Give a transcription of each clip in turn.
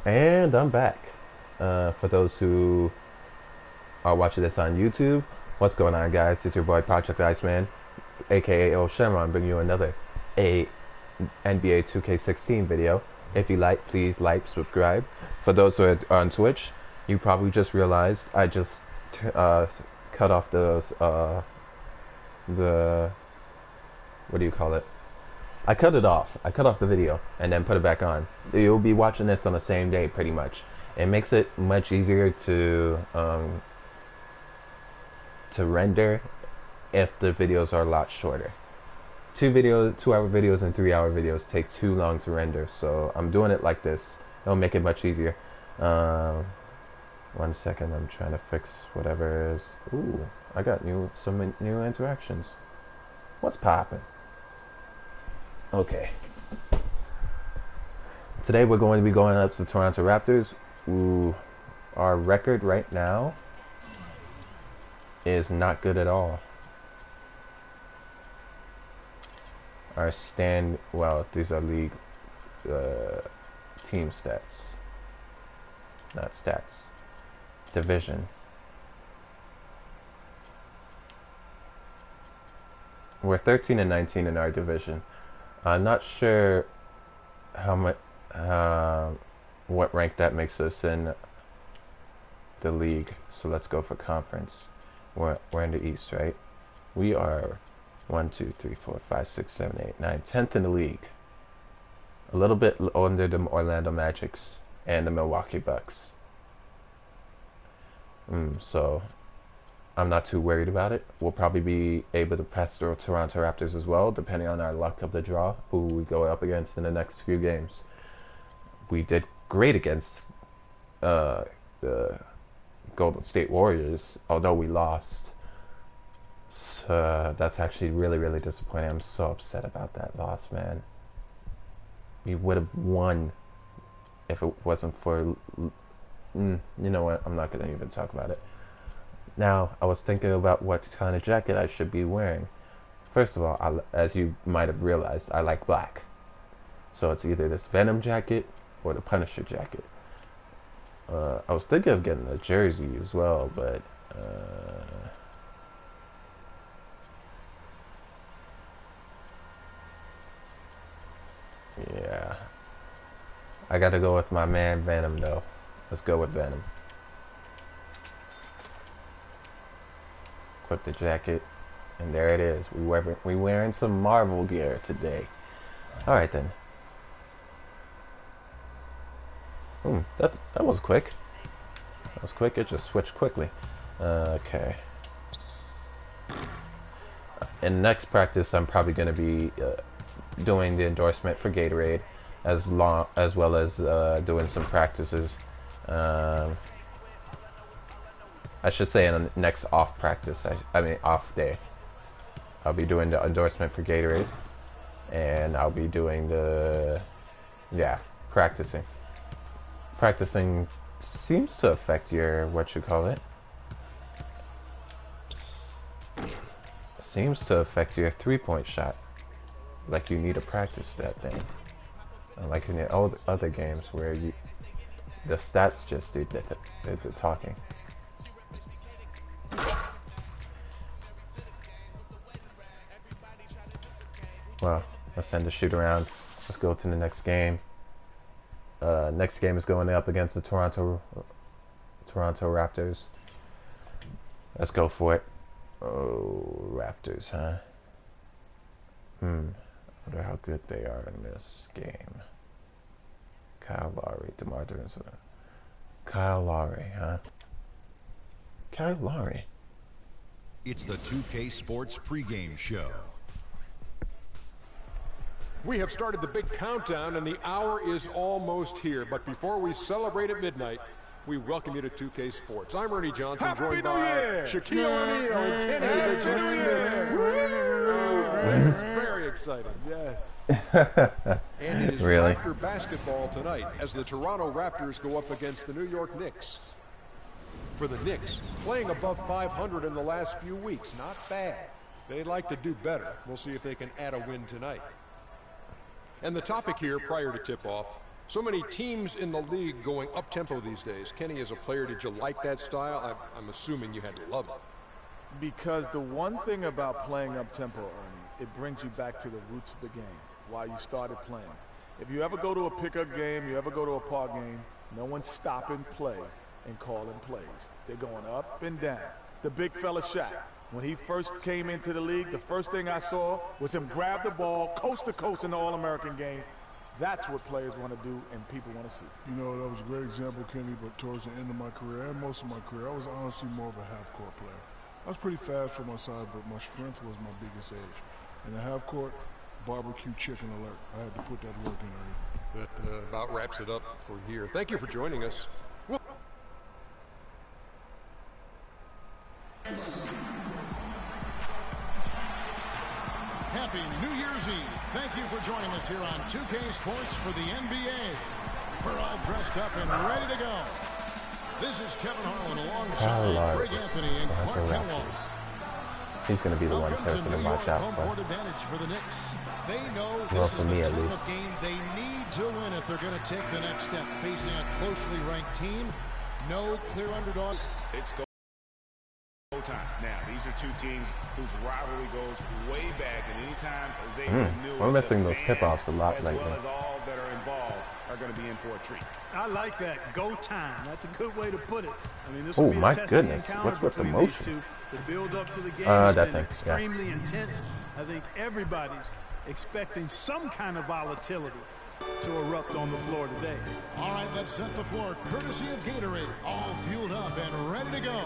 And I'm back. For those who are watching this on YouTube, what's going on, guys? It's your boy Project Iceman, aka El Shenron, bringing you another NBA 2K16 video. If you like, please like, subscribe. For those who are on Twitch, you probably just realized I just cut off the what do you call it? I cut it off. I cut off the video and then put it back on. You'll be watching this on the same day, pretty much. It makes it much easier to render if the videos are a lot shorter. 2-hour videos and 3-hour videos take too long to render, so I'm doing it like this. It'll make it much easier. 1 second, I'm trying to fix whatever it is. Ooh, I got some new interactions. What's poppin'? Okay. Today we're going to be going up to the Toronto Raptors. Ooh, our record right now is not good at all. Well, these are league team stats, not stats. Division. We're 13 and 19 in our division. I'm not sure how much, what rank that makes us in the league. So let's go for conference. We're in the East, right? We are 1, 2, 3, 4, 5, 6, 7, 8, 9, 10th in the league. A little bit under the Orlando Magics and the Milwaukee Bucks. So I'm not too worried about it. We'll probably be able to pass the Toronto Raptors as well, depending on our luck of the draw, who we go up against in the next few games. We did great against the Golden State Warriors, although we lost. So that's actually really, really disappointing. I'm so upset about that loss, man. We would have won if it wasn't for... you know what? I'm not going to even talk about it. Now, I was thinking about what kind of jacket I should be wearing. First of all, as you might have realized, I like black. So it's either this Venom jacket or the Punisher jacket. I was thinking of getting a jersey as well, but... yeah. I gotta go with my man Venom, though. Let's go with Venom. Equip the jacket, and there it is. We wearing some Marvel gear today. All right then. That was quick. That was quick. It just switched quickly. Okay. In next practice, I'm probably going to be doing the endorsement for Gatorade, as well as doing some practices. I should say in the next off practice, I mean off day, I'll be doing the endorsement for Gatorade, and I'll be doing practicing. Practicing seems to affect your, seems to affect your three-point shot. Like you need to practice that thing. Like in the other games where the stats just do the talking. Well, let's send the shoot around. Let's go to the next game. Next game is going up against the Toronto Raptors. Let's go for it. Oh, Raptors, huh? I wonder how good they are in this game. Kyle Lowry, DeMar DeRozan. Kyle Lowry, huh? Kyle Lowry. It's the 2K Sports pregame show. We have started the big countdown, and the hour is almost here. But before we celebrate at midnight, we welcome you to 2K Sports. I'm Ernie Johnson, joined by Shaquille O'Neal and Kenny the Jet Smith. This is very exciting. Yes. And it is Really? Raptor basketball tonight as the Toronto Raptors go up against the New York Knicks. For the Knicks, playing above 500 in the last few weeks, not bad. They'd like to do better. We'll see if they can add a win tonight. And the topic here prior to tip-off, So many teams in the league going up-tempo these days. Kenny, as a player, did you like that style? I'm assuming you had to love it. Because the one thing about playing up-tempo, Ernie, it brings you back to the roots of the game, why you started playing. If you ever go to a pickup game, you ever go to a park game, no one's stopping play and calling plays. They're going up and down. The big fella Shaq, when he first came into the league, the first thing I saw was him grab the ball coast to coast in the All-American game. That's what players want to do and people want to see. You know, that was a great example, Kenny, but towards the end of my career and most of my career, I was honestly more of a half-court player. I was pretty fast for my size, but my strength was my biggest edge. In the half-court, barbecue chicken alert. I had to put that work in, Ernie. That about wraps it up for here. Thank you for joining us. Happy New Year's Eve. Thank you for joining us here on 2K Sports for the NBA. We're all dressed up and ready to go. This is Kevin Harlan alongside Greg Anthony and Clark Kenwell. He's going to be the one person to watch out for. Advantage for the Knicks. They know Well, this for is me the at type least. of game they need to win if they're going to take the next step. Facing a closely ranked team, no clear underdog. It's go time. Now, these are two teams whose rivalry goes way back, and anytime they renew, We're missing those fans, tip-offs a lot as lately. well as all that are involved, are going to be in for a treat. I like that. Go time. That's a good way to put it. I mean, this Oh, will be my a testing goodness. encounter What's with the between these motion? two. The build up to the game That has been thing, yeah. extremely intense. I think everybody's expecting some kind of volatility to erupt on the floor today. All right, let's set the floor courtesy of Gatorade. All fueled up and ready to go.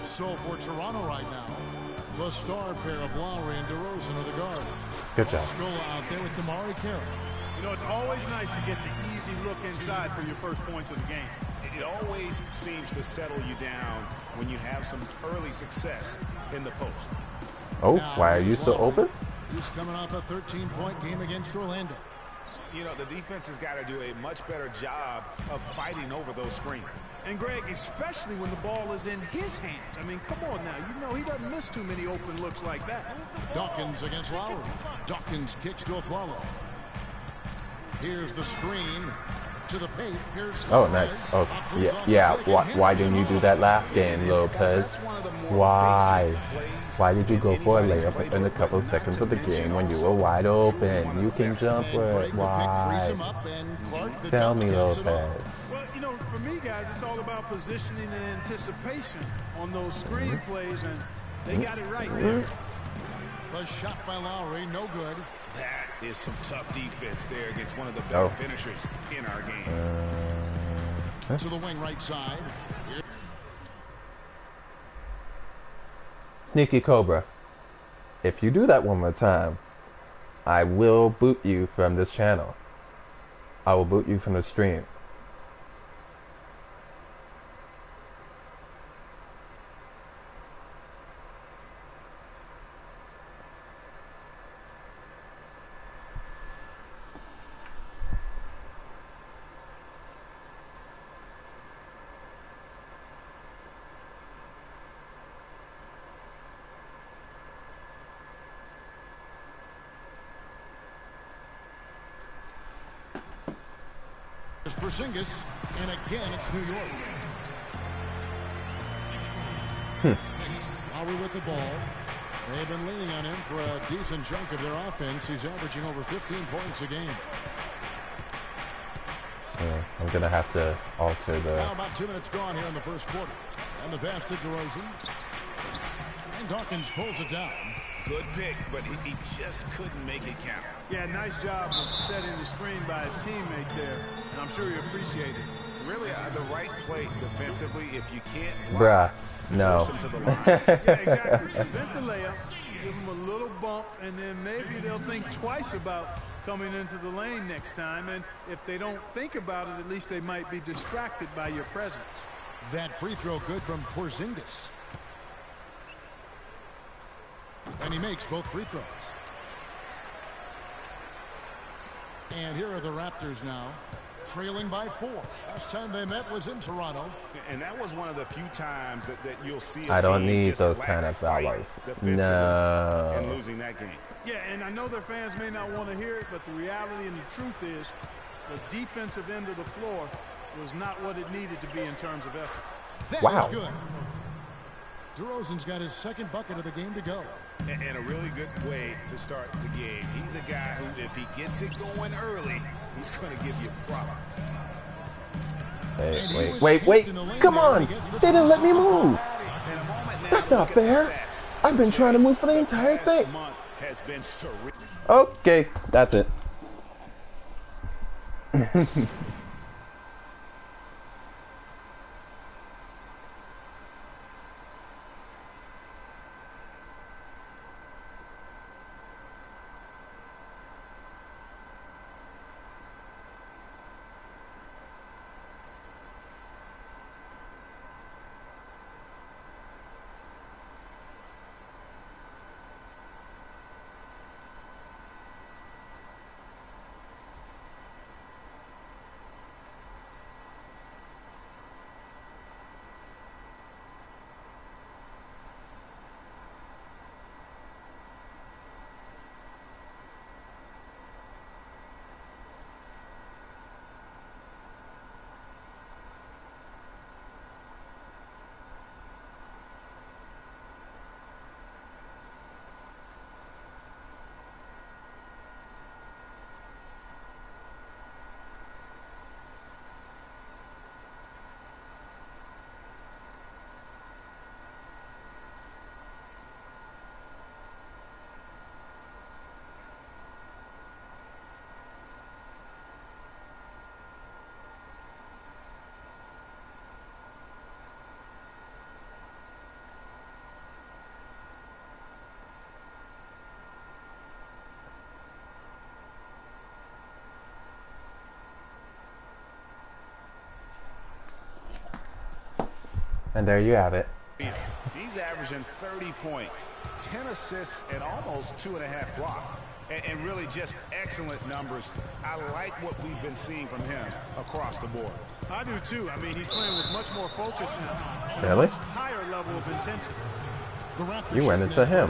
So for Toronto right now, the star pair of Lowry and DeRozan are the guard. Good job. Scroll out there with Damari Carey. You know, it's always nice to get the easy look inside for your first points of the game. It always seems to settle you down when you have some early success in the post. Oh, Now, why are you here's so Lowry. open? He's coming off a 13-point game against Orlando. You know, the defense has got to do a much better job of fighting over those screens. And Greg, especially when the ball is in his hands. I mean, come on now. You know he doesn't miss too many open looks like that. Dawkins against Lowry. Dawkins kicks to Aflalo. Here's the screen to the paint. Here's Oh, nice. Oh, yeah. Why didn't you do that last game, Lopez? Why? Why did you go for a layup in a couple seconds of the game when you were wide open? You can jump for it. Why? Tell me, Lopez. Well, you know, for me, guys, it's all about positioning and anticipation on those screen plays, and they got it right there. The shot by Lowry, no good. That is some tough defense there against one of the better finishers in our game. To the wing right side. Sneaky Cobra. If you do that one more time, I will boot you from this channel. I will boot you from the stream. There's Porzingis, and again it's New York. Lowry with the ball. They've been leaning on him for a decent chunk of their offense. He's averaging over 15 points a game. I'm gonna have to alter the. Now about 2 minutes gone here in the first quarter. And the pass to DeRozan. And Dawkins pulls it down. Good pick, but he just couldn't make it count. Yeah, nice job of setting the screen by his teammate there, and I'm sure he appreciated it. Really, the right play defensively, if you can't... Bruh, no. Force him to the line. Yeah, exactly. Prevent the layup, give them a little bump, and then maybe they'll think twice about coming into the lane next time. And if they don't think about it, at least they might be distracted by your presence. That free throw good from Porzingis. And he makes both free throws. And here are the Raptors now, trailing by 4. Last time they met was in Toronto. And that was one of the few times that you'll see I don't need just those lack kind of fight fellas. defensively No. and losing that game. Yeah, and I know their fans may not want to hear it, but the reality and the truth is the defensive end of the floor was not what it needed to be in terms of effort. That Wow. is good. DeRozan's got his second bucket of the game to go. And a really good way to start the game. He's a guy who, if he gets it going early, he's going to give you problems. Wait. Come on. They didn't let me move. That's not fair. I've been trying to move for the entire thing. Has been surreal. Okay, that's it. And there you have it. He's averaging 30 points, 10 assists, and almost 2.5 blocks. And really just excellent numbers. I like what we've been seeing from him across the board. I do too. I mean, he's playing with much more focus now. And Really? a much higher level of intensity. You went into him.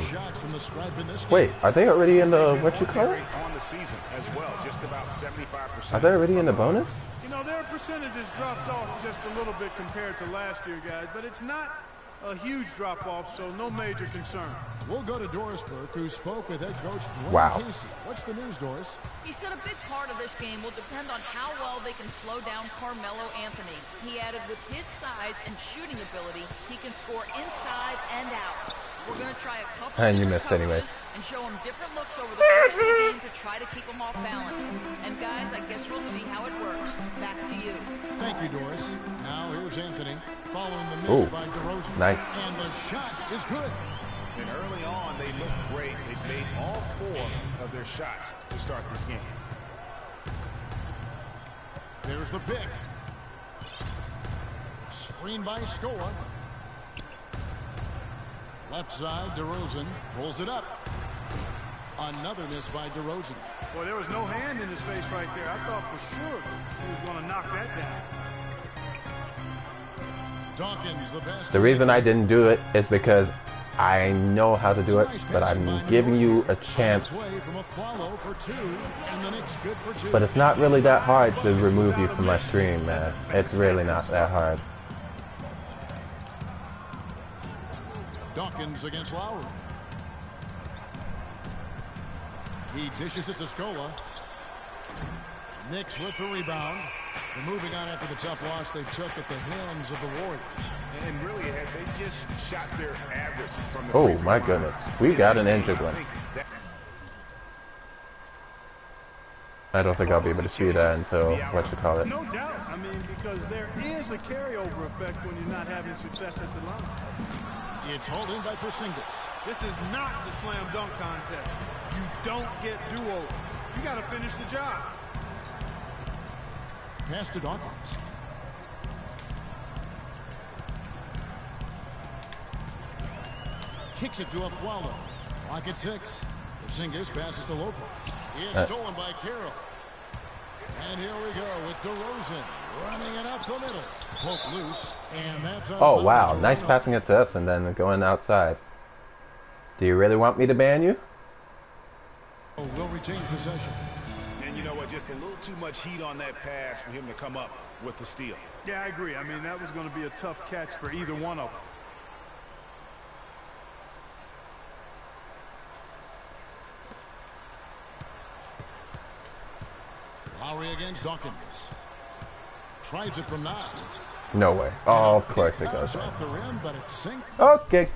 Wait, are they already in the what you call it? On the season as well, just about 75%. Are they already in the bonus? You know, their percentages dropped off just a little bit compared to last year, guys, but it's not a huge drop-off, so no major concern. We'll go to Doris Burke, who spoke with head coach Dwayne Wow. Casey. What's the news, Doris? He said a big part of this game will depend on how well they can slow down Carmelo Anthony. He added with his size and shooting ability, he can score inside and out. We're going to try a couple And you different missed anyways. coverages and show him different looks over the course of the game to try to keep him off balance. And guys, I guess we'll see how it works. Back to you. Thank you, Doris. Now here's Anthony following the miss Ooh, by DeRozan. nice. And the shot is good. And early on, they looked great. They made all 4 of their shots to start this game. There's the pick. Screen by Scola. Left side, DeRozan pulls it up. Another miss by DeRozan. Boy, there was no hand in his face right there. I thought for sure he was going to knock that down. Dawkins, the best. The reason I didn't do it is because I know how to do it, but I'm giving you a chance. But it's not really that hard to remove you from my stream, man. It's really not that hard. Dawkins against Lowry. He dishes it to Scola. Knicks with the rebound. They're moving on after the tough loss they took at the hands of the Warriors. And really, had they just shot their average from the Oh free throw my line. goodness, we got an injured one. I don't think I'll be able to see that until what you call it. No doubt. I mean, because there is a carryover effect when you're not having success at the line. It's hauled in by Porzingis. This is not the slam dunk contest. You don't get do-over. You got to finish the job. Pass to Dawkins. Kicks it to Aflalo. Clock at 6. Porzingis passes to Lopez. It's stolen by Carroll. And here we go with DeRozan running it up the middle. Poke loose, and that's Oh wow, nice passing it to us and then going outside. Do you really want me to ban you? Will retain possession. And And you know what? Just a little too much heat on that pass for him to come up with the steal. Yeah, I agree. I mean, that was going to be a tough catch for either one of them. Lowry against Dawkins. Tries it from 9. No way. Oh, of course it goes. Off the rim, but it sinks. Okay.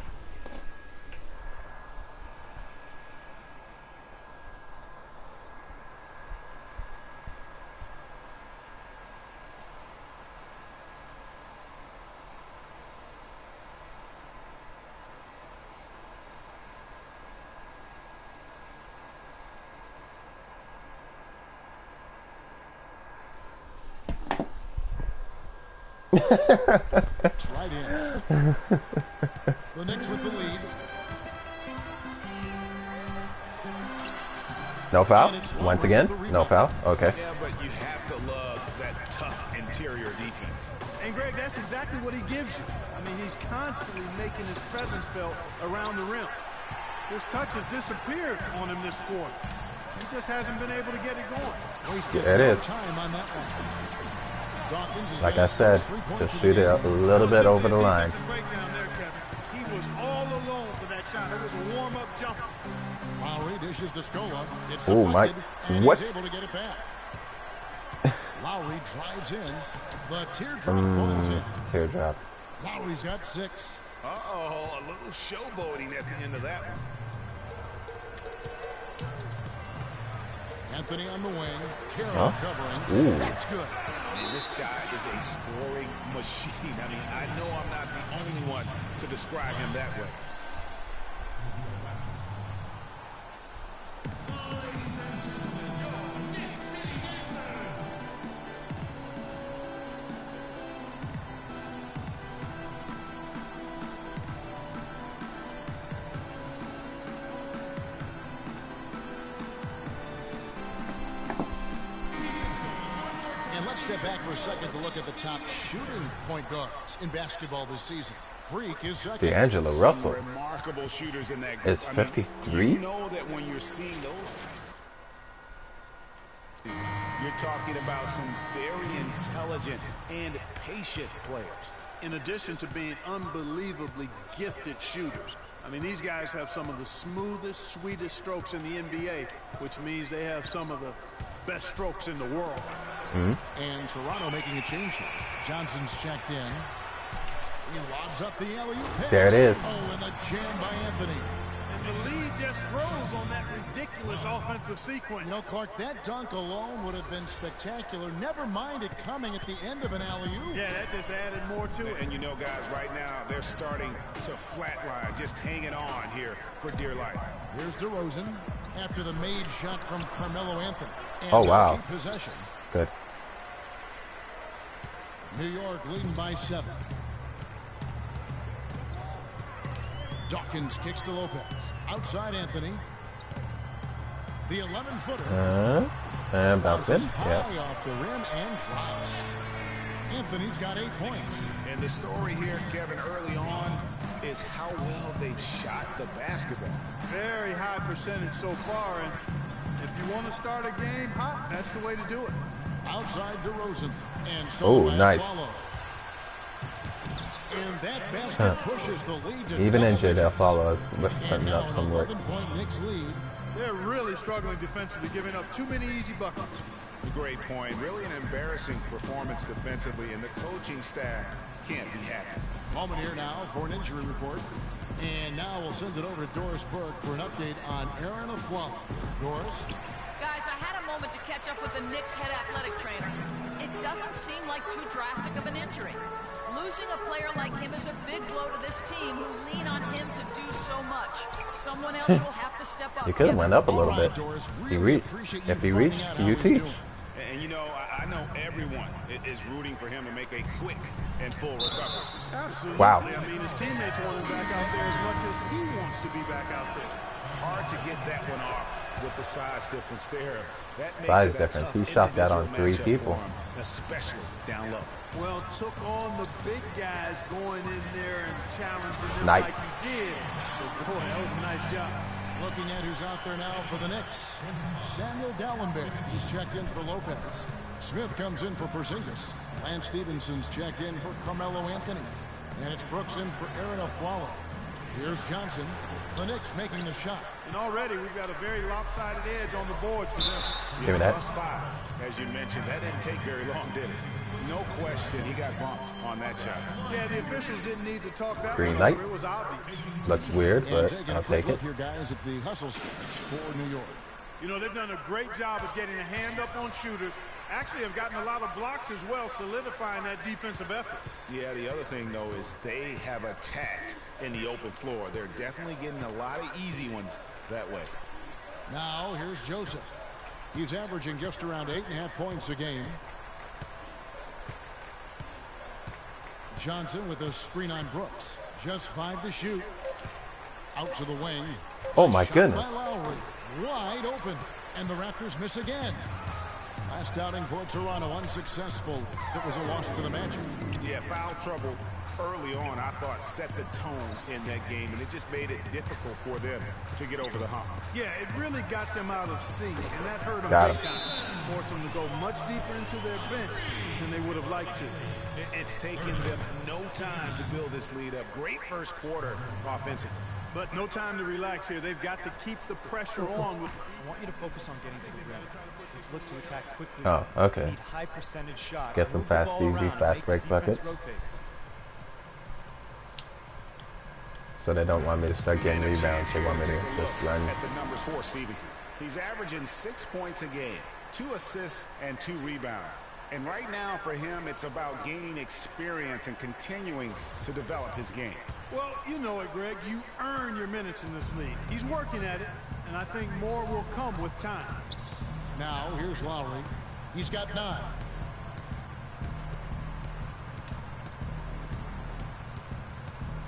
It's right in. The Knicks with the lead. No foul? Once again? No foul? Okay. Yeah, but you have to love that tough interior defense. And Greg, that's exactly what he gives you. I mean, he's constantly making his presence felt around the rim. His touch has disappeared on him this quarter. He just hasn't been able to get it going. Yeah, it is. Time on that one. Like I said, just shoot it a little bit over the line. He was all alone for that shot. It was a warm-up jumper. Lowry dishes to Scola. It's oh, Mike. What? He's able to get it back. Lowry drives in. The teardrop falls in. Teardrop. Lowry's got 6. Uh-oh, a little showboating at the end of that one. Anthony on the wing. Carroll covering. Ooh. That's good. Man, this guy is a scoring machine. I mean, I know I'm not the only one to describe him that way. Step back for a second to look at the top shooting point guards in basketball this season. Freak is second. D'Angelo Russell remarkable shooters in that group. is 53. You know that when you're seeing those, you're talking about some very intelligent and patient players. In addition to being unbelievably gifted shooters. I mean, these guys have some of the smoothest, sweetest strokes in the NBA, which means they have some of the best strokes in the world. And Toronto making a change here. Johnson's checked in. He lobs up the alley-oop pass. There it is. Oh, and the jam by Anthony. And the lead just grows on that ridiculous offensive sequence. You know, Clark, that dunk alone would have been spectacular. Never mind it coming at the end of an alley-oop. Yeah, that just added more to it. And you know, guys, right now, they're starting to flatline, just hanging on here for dear life. Here's DeRozan after the made shot from Carmelo Anthony. And oh, wow. Keep possession. Good. New York leading by 7. Dawkins kicks to Lopez. Outside Anthony. The 11-footer. And bounce in. High off the rim and drops. Anthony's got 8 points. And the story here, Kevin, early on is how well they've shot the basketball. Very high percentage so far. And if you want to start a game hot, that's the way to do it. Outside DeRozan. And oh, nice. And that basket pushes the lead to even injured, they'll follow us with putting up some work. 11-point Knicks lead. They're really struggling defensively, giving up too many easy buckets. A great point. Really an embarrassing performance defensively, and the coaching staff can't be happy. Moment here now for an injury report. And now we'll send it over to Doris Burke for an update on Aaron Aflalo. Doris? Guys, I had a moment to catch up with the Knicks head athletic trainer. It doesn't seem like too drastic of an injury. Losing a player like him is a big blow to this team who lean on him to do so much. Someone else will have to step up. You could have went up a little bit. He reached. If he reached, you teach. And you know, I know everyone is rooting for him to make a quick and full recovery. Absolutely. Wow. I mean, his teammates want him back out there as much as he wants to be back out there. Hard to get that one off with the size difference there. That makes size it difference. He shot that on 3 people. him, especially down low. Well, took on the big guys going in there and challenging them nice. like he did. But boy, that was a nice job. Looking at who's out there now for the Knicks. Samuel Dallenberg, he's checked in for Lopez. Smith comes in for Porzingis. Lance Stevenson's checked in for Carmelo Anthony. And it's Brooks in for Aaron Aflalo. Here's Johnson. The Knicks making the shot. And already we've got a very lopsided edge on the board for them. Give me that. +5. As you mentioned, that didn't take very long, did it? No question, he got bumped on that shot. Yeah, the officials didn't need to talk that Green one light. over. It was obvious. Looks weird, but I'll take it. Here, guys, at the hustle for New York. You know, they've done a great job of getting a hand up on shooters. Actually have gotten a lot of blocks as well, solidifying that defensive effort. Yeah, the other thing, though, is they have attacked in the open floor. They're definitely getting a lot of easy ones that way. Now, here's Joseph. He's averaging just around 8.5 points a game. Johnson with a screen on Brooks. Just 5 to shoot. Out to the wing. Oh, my Shot goodness. by Lowry. Wide open. And the Raptors miss again. Last outing for Toronto, unsuccessful. It was a loss to the Magic. Yeah, foul trouble early on, I thought, set the tone in that game, and it just made it difficult for them to get over the hump. Yeah, it really got them out of sync, and that hurt them Got big him. time. Forced them to go much deeper into their bench than they would have liked to. It's taken them no time to build this lead up. Great first quarter offensively. But no time to relax here. They've got to keep the pressure on. I want you to focus on getting to the rim. Let's look to attack quickly. Oh, okay. Need high percentage shots. Get some Move the fast, ball easy, around, fast make break defense buckets. rotate. So they don't want me to start getting rebounds. They want me to just run. At the numbers for Stevenson. He's averaging 6 points a game, 2 assists and 2 rebounds. And right now for him, it's about gaining experience and continuing to develop his game. Well, you know it, Greg. You earn your minutes in this league. He's working at it, and I think more will come with time. Now, here's Lowry. He's got 9.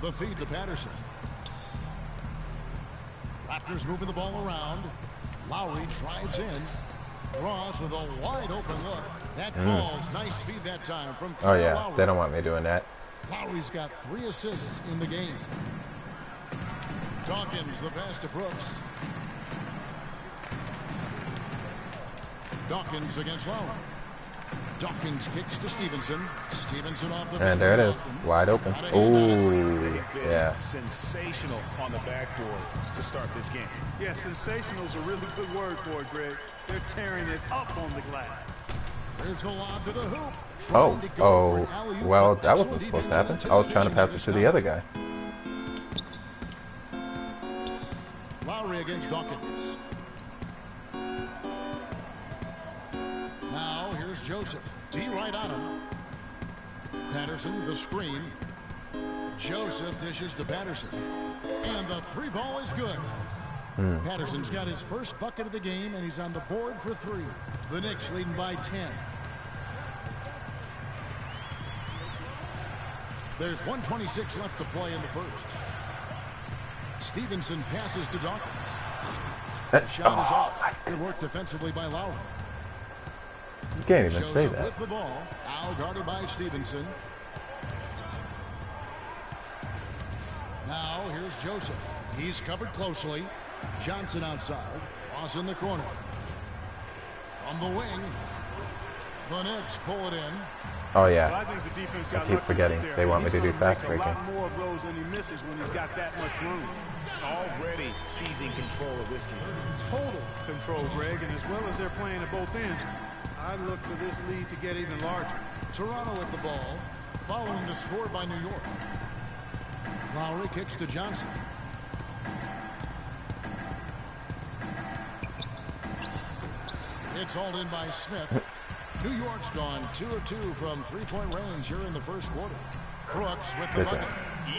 The feed to Patterson. Raptors moving the ball around. Lowry drives in. Ross with a wide open look. That falls. Nice feed that time from Kyle Oh, yeah. Lowry. They don't want me doing that. Lowry's got 3 assists in the game. Dawkins, the pass to Brooks. Dawkins against Lowry. Dawkins kicks to Stevenson. Stevenson off the And there it is. Wide open. Ooh, yeah. Sensational on the backboard to start this game. Yeah, sensational is a really good word for it, Greg. They're tearing it up on the glass. There's the lob to the hoop. Oh, well, that wasn't supposed to happen. I was trying to pass it to the other guy. Lowry against Dawkins. Now here's Joseph. D right on him. Patterson, the screen. Joseph dishes to Patterson. And the 3 ball is good. Patterson's got his first bucket of the game, and he's on the board for 3. The Knicks leading by 10. There's 1:26 left to play in the first. Stevenson passes to Dawkins. The shot is off. Good work defensively by Lowry. You can't even say Joseph that. with the ball. Now guarded by Stevenson. Now here's Joseph. He's covered closely. Johnson outside. Ross in the corner. From the wing. The Knicks pull it in. Oh, But yeah. I think the defense I got keep lucky forgetting. right there. They want me to do He's gonna fast make breaking. a lot more of those than he misses when he's got that much room. Already seizing control of this game. Total control, Greg, and as well as they're playing at both ends, I look for this lead to get even larger. Toronto with the ball. Following the score by New York. Lowry kicks to Johnson. It's hauled in by Smith. New York's gone 2 of 2 from 3-point range here in the first quarter. Brooks with the bucket.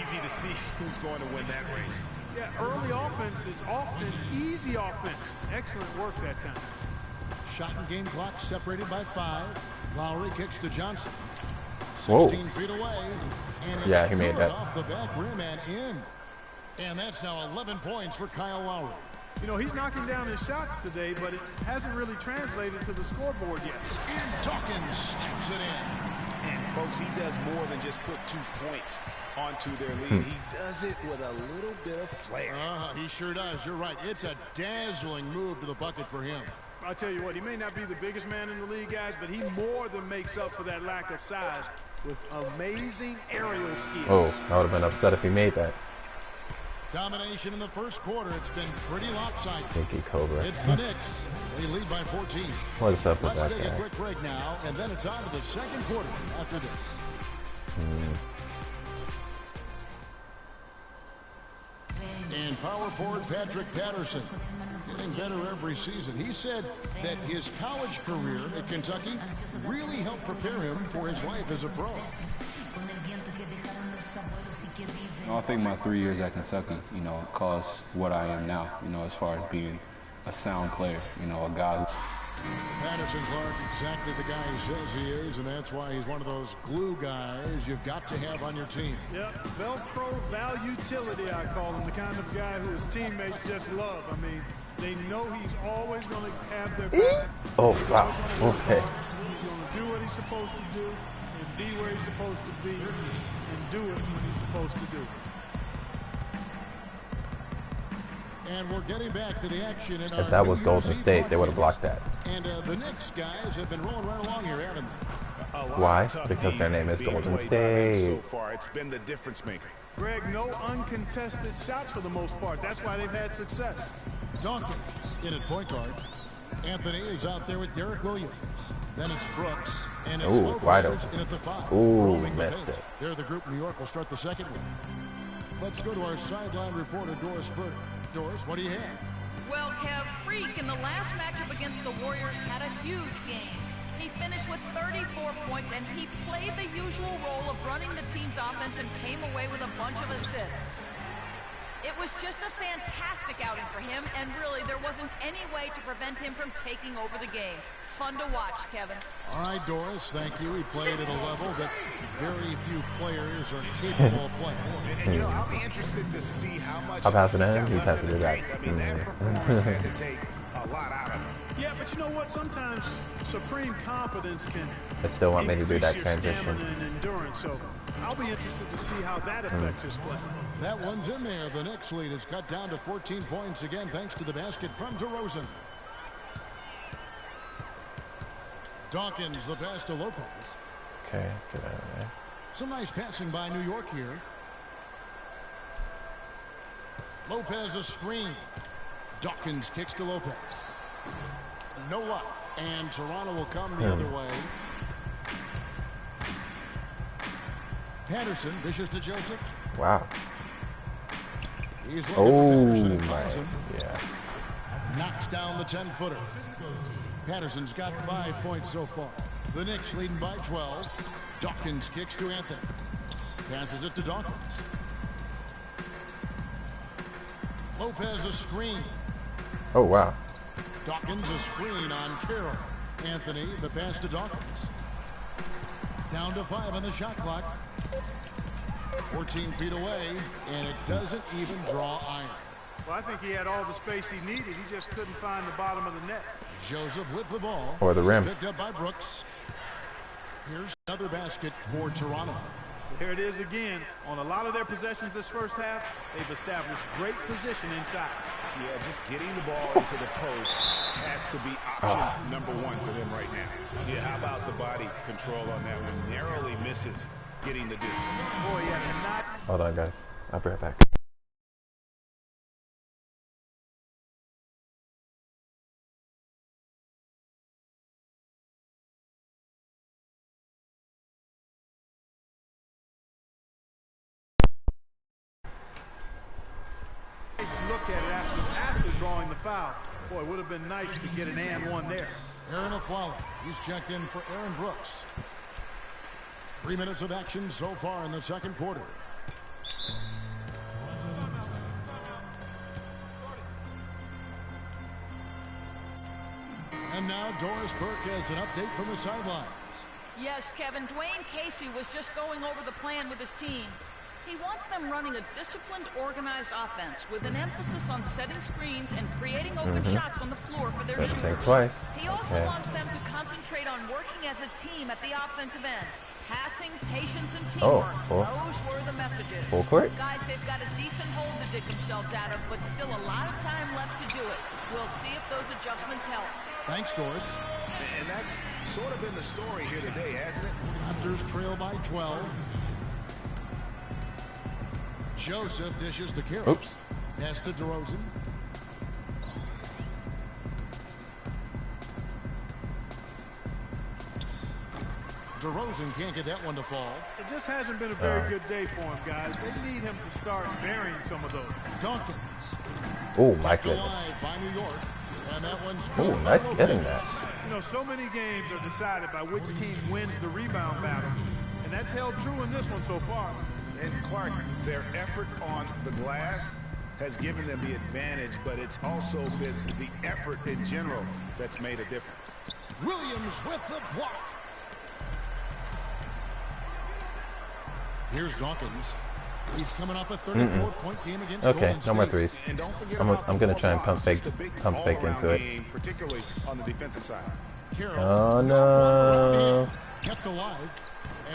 Easy to see who's going to win that race. Yeah, early offense is often easy offense. Excellent work that time. Shot and game clock separated by 5. Lowry kicks to Johnson. Whoa. 16 feet away. And it's Yeah, he made good that. off the back rim and in. And that's now 11 points for Kyle Lowry. You know, he's knocking down his shots today, but it hasn't really translated to the scoreboard yet. And Dawkins snaps it in. And Folks, he does more than just put 2 points onto their lead. He does it with a little bit of flair. He sure does. You're right. It's a dazzling move to the bucket for him. I'll tell you what, he may not be the biggest man in the league, guys, but he more than makes up for that lack of size with amazing aerial skills. Oh, I would have been upset if he made that. Domination in the first quarter. It's been pretty lopsided. Stinky Cobra. It's the Knicks. They lead by 14. What's up with Let's that take guy? a quick break now, and then it's on to the second quarter after this. And power forward Patrick Patterson, getting better every season. He said that his college career at Kentucky really helped prepare him for his life as a pro. I think my 3 years at Kentucky, caused what I am now, as far as being a sound player, a guy who... Patterson's learned exactly the guy he says he is, and that's why he's one of those glue guys you've got to have on your team. Yep, Velcro valutility, I call him, the kind of guy who his teammates just love. I mean, they know he's always going to have their back. Oh, wow. Okay. He's going to do what he's supposed to do and be where he's supposed to be and do it when he's supposed to do. And we're getting back to the action in If that was Golden State, they would have blocked that. And the Knicks guys have been rolling right along here, haven't they? Why? Because their name is Golden State. So far, it's been the difference maker. Greg, no uncontested shots for the most part. That's why they've had success. Dawkins in at point guard. Anthony is out there with Derek Williams. Then it's Brooks. And it's wide Lopez open. in at the 5. Ooh, missed it. They're the group New York will start the second with. Let's go to our sideline reporter, Doris Burke. Doris, what do you have? Well, Kev, Freak in the last matchup against the Warriors had a huge game. He finished with 34 points, and he played the usual role of running the team's offense and came away with a bunch of assists. It was just a fantastic outing for him, and really, there wasn't any way to prevent him from taking over the game. Fun to watch, Kevin. All right, Doris, thank you. He played at a level that very few players are capable of playing. And I'll be interested to see how much I'll pass it he's in. got He left passes in the it back. tank. I mean, that performance had to take a lot out of him. Yeah, but you know what? Sometimes supreme confidence can They still want me to do that increase your transition. stamina and endurance. So I'll be interested to see how that affects his play. That one's in there. The Knicks lead is cut down to 14 points again, thanks to the basket from DeRozan. Dawkins, the pass to Lopez. Okay, get out of there. Some nice passing by New York here. Lopez a screen. Dawkins kicks to Lopez. No luck. And Toronto will come the other way. Patterson dishes to Joseph. Wow. He's looking for Patterson and my. fouls him. Yeah. Knocks down the 10-footer. Patterson's got 5 points so far. The Knicks leading by 12. Dawkins kicks to Anthony. Passes it to Dawkins. Lopez a screen. Oh, wow. Dawkins a screen on Carroll. Anthony, the pass to Dawkins. Down to 5 on the shot clock. 14 feet away, and it doesn't even draw iron. Well, I think he had all the space he needed. He just couldn't find the bottom of the net. Joseph with the ball. Or the rim. Picked up by Brooks. Here's another basket for Toronto. Here it is again. On a lot of their possessions this first half, they've established great position inside. Yeah, just getting the ball into the post has to be option number 1 for them right now. Yeah, how about the body control on that one? Narrowly misses getting the deuce. Boy, yeah, Hold on, guys. I'll be right back. look at it after drawing the foul. Boy, it would have been nice to get an and one there. Aaron Aflalo, he's checked in for Aaron Brooks. 3 minutes of action so far in the second quarter. And now Doris Burke has an update from the sidelines. Yes, Kevin, Dwayne Casey was just going over the plan with his team. He wants them running a disciplined, organized offense with an emphasis on setting screens and creating open shots on the floor for their shooters. Twice. He also wants them to concentrate on working as a team at the offensive end. Passing, patience, and teamwork. Those were the messages. Full court? Guys, they've got a decent hole to dig themselves out of, but still a lot of time left to do it. We'll see if those adjustments help. Thanks, Doris. And that's sort of been the story here today, hasn't it? Raptors trail by 12. Joseph dishes to Carroll. Oops. Pass to DeRozan. DeRozan can't get that one to fall. It just hasn't been a very good day for him, guys. They need him to start burying some of those. Dawkins. Oh, my goodness. By New York. And that one's Oh, nice getting that. You know, so many games are decided by which team wins the rebound battle. And that's held true in this one so far. And Clark, their effort on the glass has given them the advantage, but it's also been the effort in general that's made a difference. Williams with the block. Here's Dawkins. He's coming off a 34-point game against Okay, Golden no more State. threes. And don't forget I'm gonna try and pump fake into it. Game, particularly on the defensive side. Carroll. Oh no! Kept alive.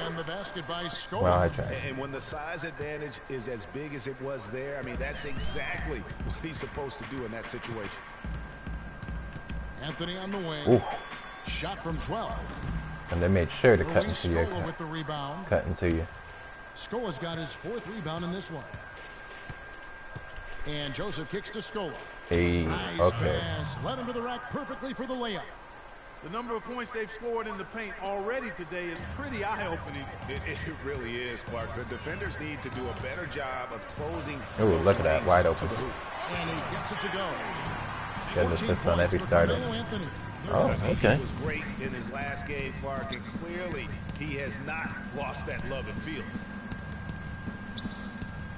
And the basket by Scholes. Well, I tried. And when the size advantage is as big as it was there, I mean, that's exactly what he's supposed to do in that situation. Anthony on the wing. Ooh. Shot from 12. And they made sure to cut Luis into you. Scola with the rebound. Cut into you. Scola's got his 4th rebound in this one. And Joseph kicks to Scola. Hey, Nice okay. pass. Led him to the rack perfectly for the layup. The number of points they've scored in the paint already today is pretty eye-opening. It really is, Clark. The defenders need to do a better job of closing. Ooh, look at that, wide open. And he gets it to go. Get an assist on every starter. Oh, okay. He was great in his last game, Clark, and clearly he has not lost that love and feel.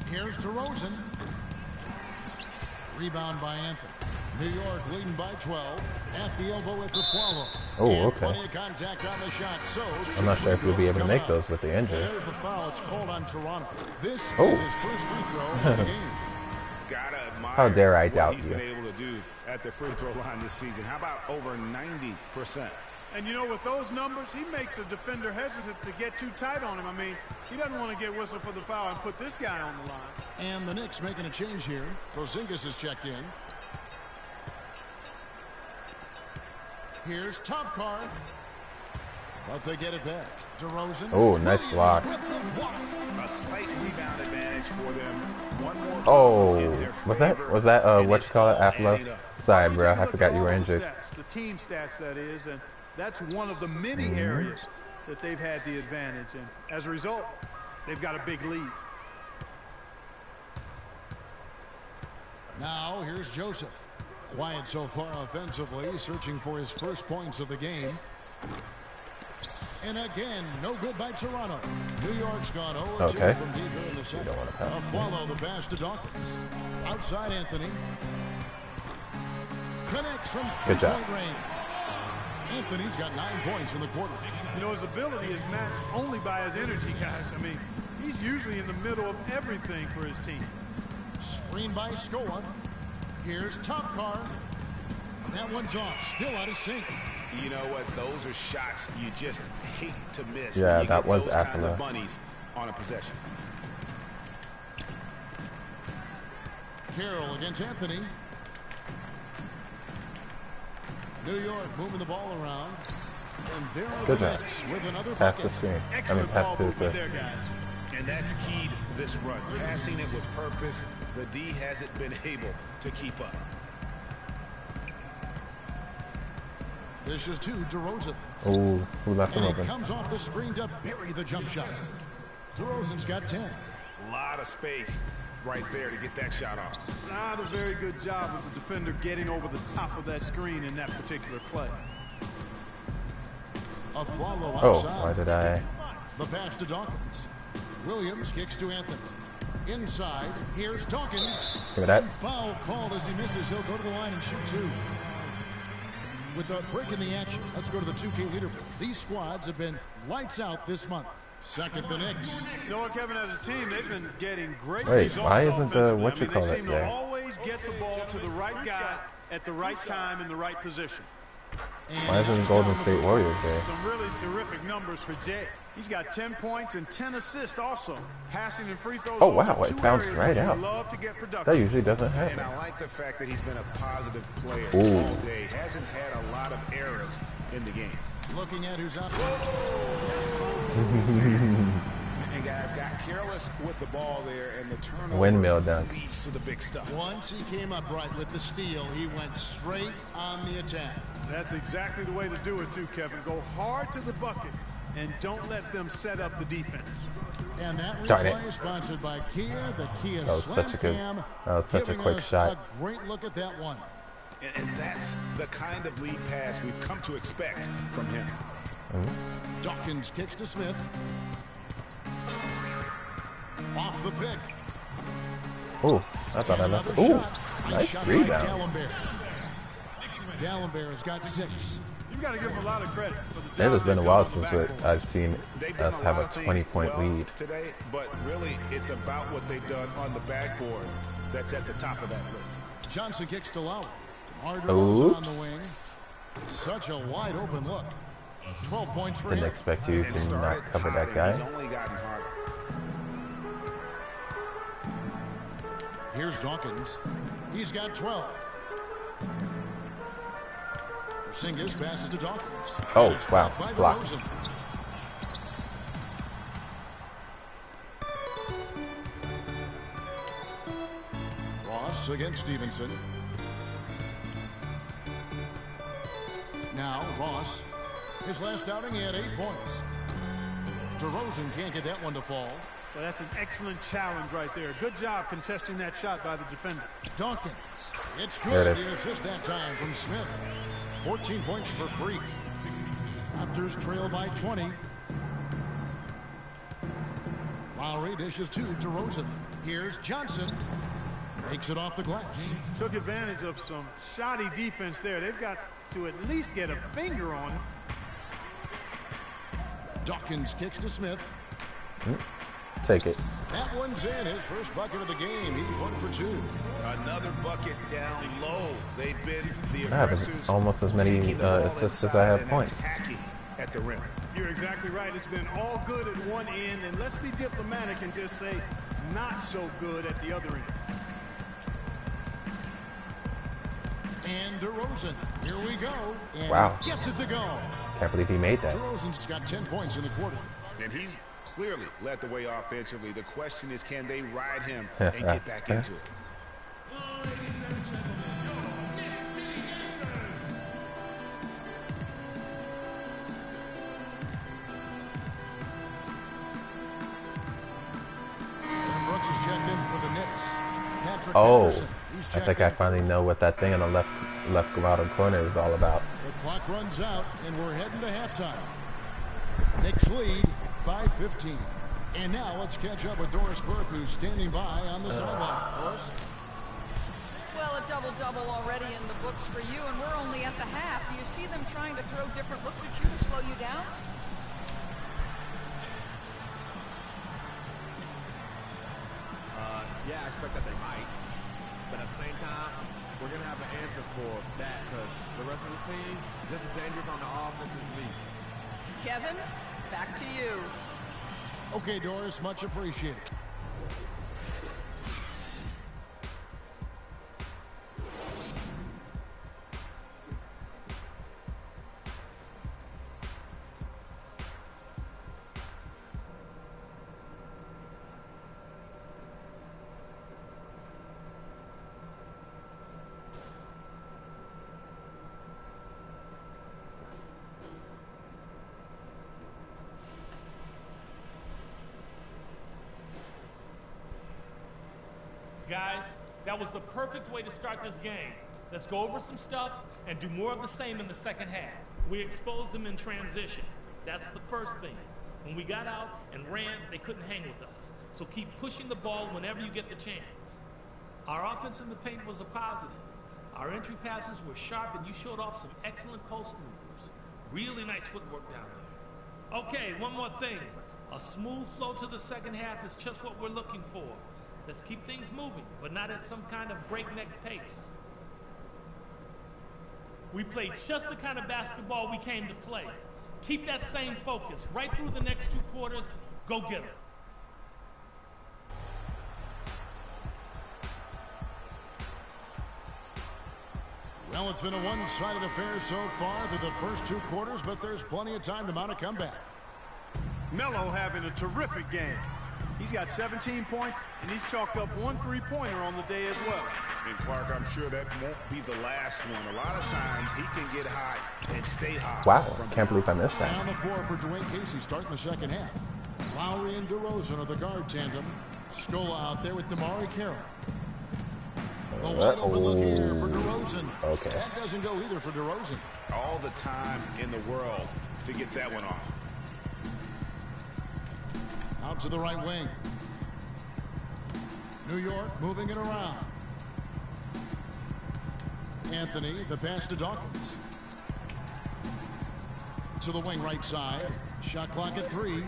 Here's DeRozan. Rebound by Anthony. New York leading by 12. At the elbow, it's a follow. Oh, and okay. Plenty of contact on the shot. So I'm not sure if you'll be able to make those with the injury. There's the foul. It's called on Toronto. This Oh. is his first free throw of the game. Gotta admire How dare I what doubt he's you. been able to do at the free throw line this season. How about over 90%? And you know, with those numbers, he makes a defender hesitant to get too tight on him. I mean, he doesn't want to get whistled for the foul and put this guy on the line. And the Knicks making a change here. Porzingis is checked in. Here's Topcar. But they get it back. DeRozan. Oh, nice block. A slight rebound advantage for them. One more in their Oh, favor, was that and what you it's call it, all Aflo? adding up. Sorry, Well, bro, take a I look forgot at you were all the injured. stats, the team stats, that is, and that's one of the many areas that they've had the advantage. And as a result, they've got a big lead. Now here's Joseph. Quiet so far offensively, searching for his first points of the game. And again, no good by Toronto. New York's gone 0-2 Okay. from deep here in the second. don't want to pass. A follow the pass to Dawkins. Outside Anthony. Connects from Good job. three-point range. Anthony's got 9 points in the quarter. You know, his ability is matched only by his energy, guys. I mean, he's usually in the middle of everything for his team. Screen by Scola. Here's Topcar. That one's off. Still out of sync. You know what? Those are shots you just hate to miss. Yeah, when you that get was those kinds Aflo. of bunnies on a possession. Carroll against Anthony. New York moving the ball around. And there are Good the job. Knicks with another Pass the bucket. screen. Excellent Pass ball to movement assist. there, guys. And that's keyed this run. Passing it with purpose. The D hasn't been able to keep up. This is to DeRozan. Oh, who left him And he open? comes off the screen to bury the jump shot. DeRozan's got 10. A lot of space right there to get that shot off. Not a very good job with the defender getting over the top of that screen in that particular play. A follow Oh, outside. why did I? The pass to Dawkins. Williams kicks to Anthony. Inside, here's Dawkins. Give me that. And foul called as he misses. He'll go to the line and shoot 2. With a break in the action, let's go to the 2K leaderboard. These squads have been lights out this month. Second, the Knicks. You know what, Kevin, as a team, they've been getting great Wait, results why isn't the offensively. what you call They it seem to there? always get the ball to the right guy at the right time in the right position. Why isn't Golden State Warriors there? Some really terrific numbers for Jay. He's got 10 points and 10 assists also. Passing and free throws. Oh wow, it bounced right out. That usually doesn't happen. And I like the fact that he's been a positive player Ooh. all day. Hasn't had a lot of errors in the game. Looking at who's up. And guys got careless with the ball there, and the turnover Windmill dunk. leads to the big stuff. Once he came up right with the steal, he went straight on the attack. That's exactly the way to do it too, Kevin. Go hard to the bucket and don't let them set up the defense. And that Darn replay it. is sponsored by Kia, the Kia That was Slam such a good- Cam, that was such a giving quick us shot. A great look at that one. And that's the kind of lead pass we've come to expect from him. Dawkins kicks to Smith. Off the pick. Ooh, I thought I left it. Another Ooh, shot. nice Shot rebound. By Dallenberg has got 6. You've got to give him a lot of credit for the It job has been a they've while done on the since backboard. I've seen They've done us a have lot a of things 20-point well lead. today, but really it's about what they've done on the backboard that's at the top of that list. Johnson kicks to Lowry. DeMar DeRozan Oops. on the wing. Such a wide open look. 12 points for Didn't him. expect you And to started not cover hot, that and guy. He's only gotten harder. Here's Dawkins. He's got 12. Porzingis passes to Dawkins. Oh, And it's wow, blocked by blocked. DeRozan. Ross against Stevenson. Now Ross. His last outing, he had 8 points. DeRozan can't get that one to fall. Well, that's an excellent challenge right there. Good job contesting that shot by the defender. Dawkins. It's There good. it is. The assist that time from Smith. 14 points for Freak. Raptors trail by 20. Lowry dishes to DeRozan. Here's Johnson. Takes it off the glass. Took advantage of some shoddy defense there. They've got to at least get a finger on him. Dawkins kicks to Smith. Take it. That one's in. His first bucket of the game. He's 1 for 2. Another bucket down low. They've been the I have aggressors. almost as many taking the ball assists as inside I have and points. attacking at the rim. You're exactly right. It's been all good at one end, and let's be diplomatic and just say not so good at the other end. And DeRozan. Here we go. And Wow. gets it to go. Can't believe he made that. DeRozan's got 10 points in the quarter. And he's clearly led the way offensively. The question is, can they ride him and get back into it? Brooks is checked in for the Knicks. Patrick Oh, Patterson, he's I checked think in I for finally know what that thing on the left bottom corner is all about. The clock runs out, and we're heading to halftime. Knicks lead by 15. And now let's catch up with Doris Burke, who's standing by on the sideline. Doris? Well, a double-double already in the books for you, and we're only at the half. Do you see them trying to throw different looks at you to slow you down? Yeah, I expect that they might. But at the same time, we're going to have an answer for that because the rest of this team is just as dangerous on the offense as me. Kevin, back to you. Okay, Doris, much appreciated. Guys, that was the perfect way to start this game. Let's go over some stuff and do more of the same in the second half. We exposed them in transition. That's the first thing. When we got out and ran, they couldn't hang with us. So keep pushing the ball whenever you get the chance. Our offense in the paint was a positive. Our entry passes were sharp and you showed off some excellent post moves. Really nice footwork down there. Okay, one more thing. A smooth flow to the second half is just what we're looking for. Let's keep things moving, but not at some kind of breakneck pace. We played just the kind of basketball we came to play. Keep that same focus right through the next 2 quarters. Go get them. Well, it's been a one-sided affair so far through the first 2 quarters, but there's plenty of time to mount a comeback. Melo having a terrific game. He's got 17 points, and he's chalked up 1 3-pointer on the day as well. And Clark, I'm sure that won't be the last one. A lot of times he can get hot and stay hot. Wow, can't believe I missed that. On the floor for Dwayne Casey starting the second half. Lowry and DeRozan are the guard tandem. Scola out there with DeMar Carroll. The wide open look here for DeRozan. Okay. That doesn't go either for DeRozan. All the time in the world to get that one off. Out to the right wing. New York moving it around. Anthony, the pass to Dawkins. To the wing right side. Shot clock at 3.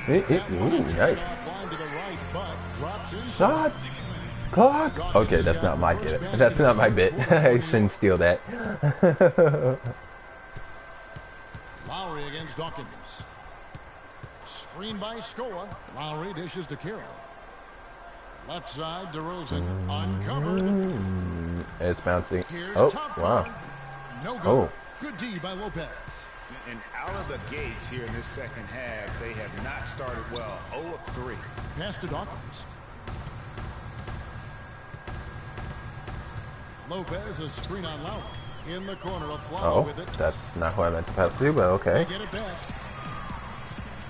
Ooh, nice. Shot clock. Okay, that's not my bit. That's not my bit. I shouldn't steal that. Lowry against Dawkins. Screen by Scola. Lowry dishes to Carroll. Left side, DeRozan uncovered. It's bouncing. Here's Oh, top wow. corner. No good. Oh. Good D by Lopez. And out of the gates here in this second half, they have not started well. 0 of 3. Pass to Dawkins. Lopez, a screen on Lowry. In the corner, a flower Oh, with it. that's not who I meant to pass to, but okay. They get it back.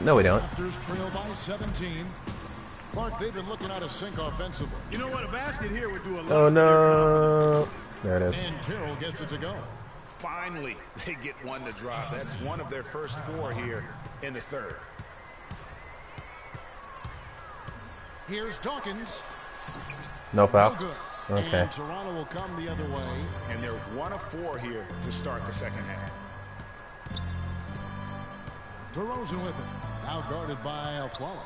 No, we don't. Raptors trail by 17. Clark, they've been looking out of sync offensively. You know what? A basket here would do a lot. Oh, no. There it is. And Carroll gets it to go. Finally, they get one to drop. That's one of their first 4 here in the third. Here's Dawkins. No foul. No good. Okay. And Toronto will come the other way. And they're 1 of 4 here to start the second half. DeRozan with it. Now guarded by Aflalo.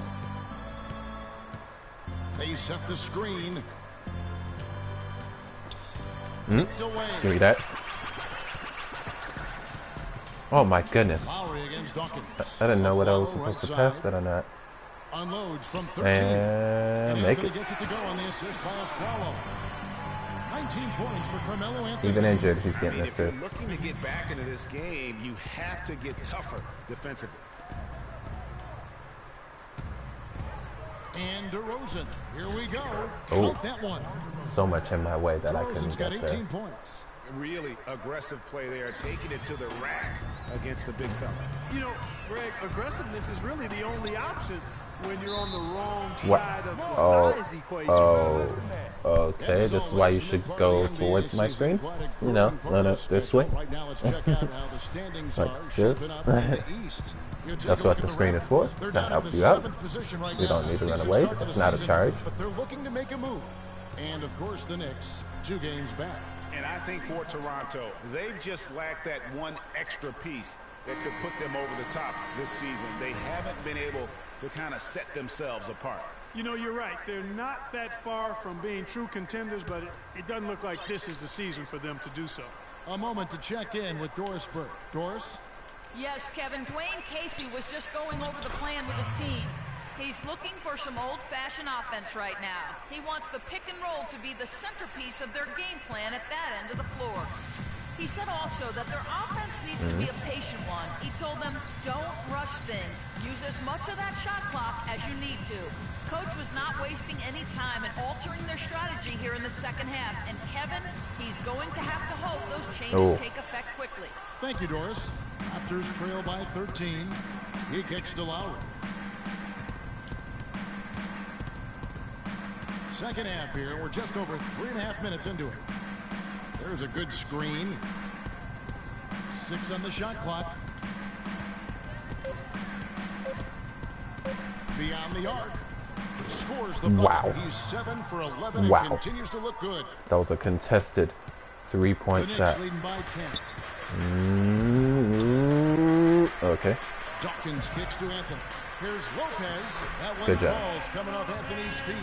They set the screen. Give me that. Oh my goodness. Lowry against Dawkins. I didn't know what I was supposed to pass that or not. Unloads from 13. And make it. Gets it to go on the assist by Aflalo. 19 points for Carmelo Anthony. Even injured, he's getting If you're assists. looking to get back into this game, you have to get tougher defensively. And DeRozan. Here we go. Oh. Count that one. So much in my way that I couldn't DeRozan's got get 18 there. points. Really aggressive play there, taking it to the rack against the big fella. You know, Greg, aggressiveness is really the only option when you're on the wrong What? side of the Oh, size equation. okay. This is why you should go towards my screen. You know, this way. Right now, let's check out how the standings Like are this. shaping up in the East. You take That's a what look the at screen is for. They're To down in help the you out. 7th position right You don't now. need to run Decent away. start to It's the not a season, charge. But they're looking to make a move. And of course, the Knicks, 2 games back. And I think for Toronto, they've just lacked that one extra piece that could put them over the top this season. They haven't been able to kind of set themselves apart. You know, you're right. They're not that far from being true contenders, but it doesn't look like this is the season for them to do so. A moment to check in with Doris Burke. Doris? Yes, Kevin, Dwayne Casey was just going over the plan with his team. He's looking for some old-fashioned offense right now. He wants the pick and roll to be the centerpiece of their game plan at that end of the floor. He said also that their offense needs to be a patient one. He told them, don't rush things. Use as much of that shot clock as you need to. Coach was not wasting any time in altering their strategy here in the second half. And Kevin, he's going to have to hope those changes take effect quickly. Thank you, Doris. Raptors trail by 13. He kicks to Lowry. Second half here. We're just over 3.5 minutes into it. There's a good screen. 6 on the shot clock. Beyond the arc. Scores the bucket. Wow. He's 7 for 11 Wow. and continues to look good. That was a contested 3-point The shot. Knicks leading by 10. Okay. Dawkins kicks to Anthony. Here's Lopez. That one Good job. falls coming off Anthony's feet.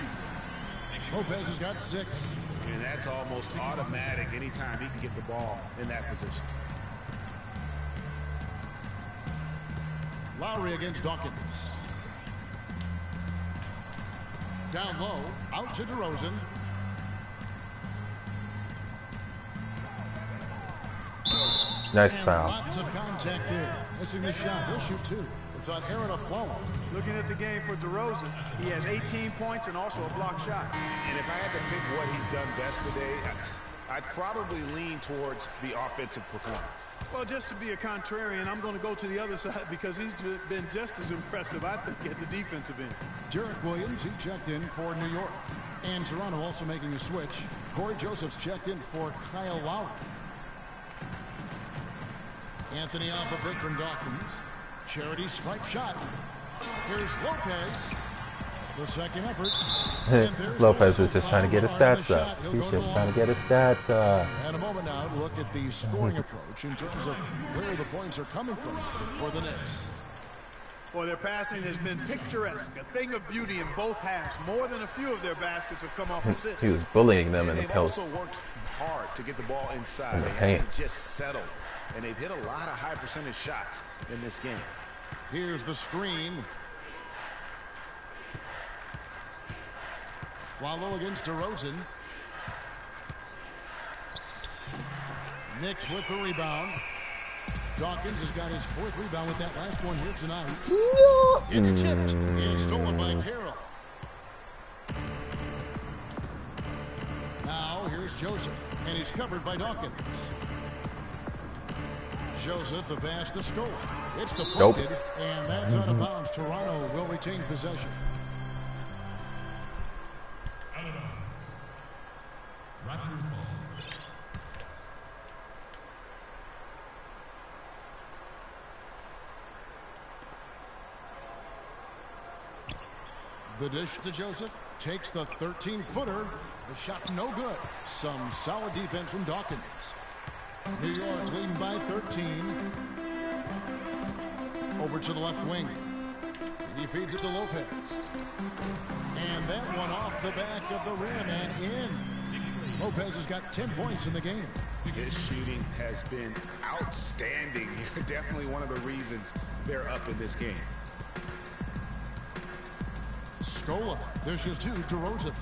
Lopez has got 6. And that's almost automatic anytime he can get the ball in that position. Lowry against Dawkins. Down low, out to DeRozan. Nice And foul. lots of contact there. Missing the shot. He'll shoot two. It's on Aaron Aflalo. Looking at the game for DeRozan, he has 18 points and also a block shot. And if I had to pick what he's done best today, I'd probably lean towards the offensive performance. Well, just to be a contrarian, I'm going to go to the other side because he's been just as impressive, I think, at the defensive end. Derek Williams, he checked in for New York. And Toronto also making a switch. Corey Joseph's checked in for Kyle Lowry. Anthony off a break from Dawkins. Charity stripe shot. Here's Lopez. The second effort. Lopez was just trying to get his stats up. He's just trying to get his stats up. And a moment now to look at the scoring approach in terms of where the points are coming from for the Knicks. Boy, their passing has been picturesque, a thing of beauty in both halves. More than a few of their baskets have come off assists. He was bullying them in the post. They've also worked hard to get the ball inside. In the They paint. haven't just settled. And they've hit a lot of high percentage shots in this game. Here's the screen. Follow against DeRozan. Knicks with the rebound. Dawkins has got his fourth rebound with that last one here tonight. It's tipped and stolen by Carroll. Now here's Joseph, and he's covered by Dawkins. Joseph, the pass to Scola. It's deflected, and that's out of bounds. Toronto will retain possession. Raptors ball. The dish to Joseph. Takes the 13-footer. The shot no good. Some solid defense from Dawkins. New York leading by 13. Over to the left wing. He feeds it to Lopez. And that one off the back of the rim and in. Lopez has got 10 points in the game. His shooting has been outstanding. Definitely one of the reasons they're up in this game. Scola dishes to DeRozan.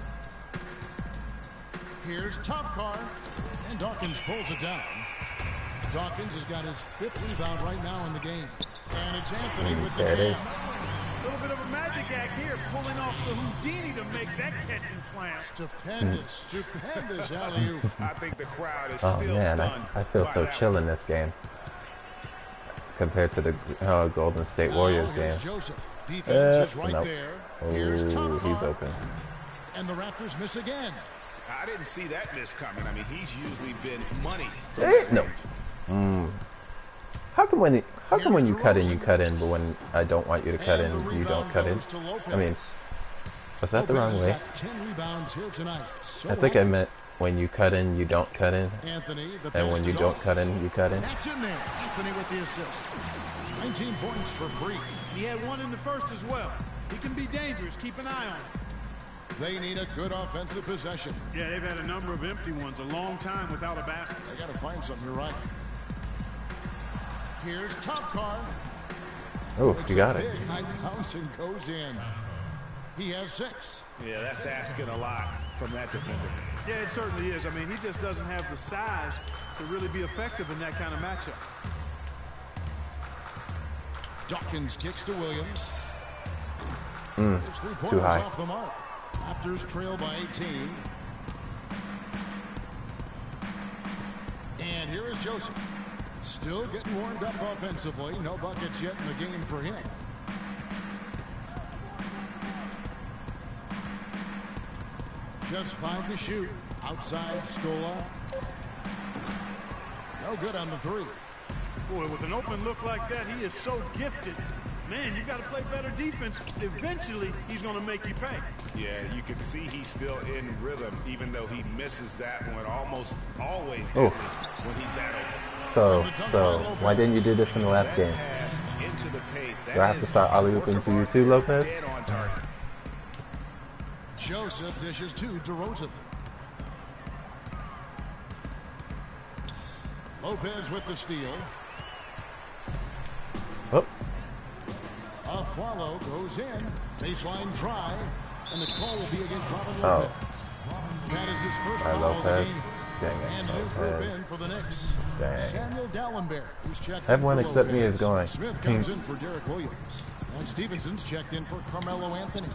Here's Topcar. And Dawkins pulls it down. Dawkins has got his fifth rebound right now in the game. And it's Anthony with the jam. A little bit of a magic act here, pulling off the Houdini to make that catch and slam. Stupendous, stupendous alley-oop. I think the crowd is Oh still man, stunned. I feel so chill in this game compared to the Golden State Warriors game. Joseph. Defense is right nope. there. Oh, Here's he's Topcar. open. And the Raptors miss again. I didn't see that miss coming. I mean, he's usually been money. No. How come when you cut in, but when I don't want you to cut in, you don't cut in? I mean, was that the wrong way? 10 rebounds here tonight. So I think I meant when you cut in, you don't cut in, Anthony, the and when pass you to don't cut in, you cut in. That's in there. Anthony with the assist. 19 points for free. He had one in the first as well. He can be dangerous. Keep an eye on him. They need a good offensive possession. Yeah, they've had a number of empty ones, a long time without a basket. They got to find something. You're right. Here's Topcar. Oh, you got it. Big high bounce and goes in. He has 6. Yeah, that's asking a lot from that defender. Yeah, it certainly is. I mean, he just doesn't have the size to really be effective in that kind of matchup. Dawkins kicks to Williams. His 3 pointers too high. off the mark. Raptors trail by 18. And here is Joseph. Still getting warmed up offensively. No buckets yet in the game for him. Just 5 to shoot. Outside Scola. No good on the 3. Boy, with an open look like that, he is so gifted. Man, you've got to play better defense. Eventually, he's going to make you pay. Yeah, you can see he's still in rhythm, even though he misses that one almost always deadly when he's that open. So why didn't you do this in the last game? Into the paint. So I have to start alley-ooping to you too, Lopez? Dead on target. Joseph dishes to DeRozan. Lopez with the steal. Oh. A follow goes in. Baseline try. And the call will be against Robin Oh. Lopez. That is his first All right, foul of the Lopez. game. Dang it, And new group Lopez. in for the Knicks. Dang. Samuel Dallenberg, who's checked Everyone in for except me Lopez. is going. Smith comes in for Derek Williams. And Stevenson's checked in for Carmelo Anthony.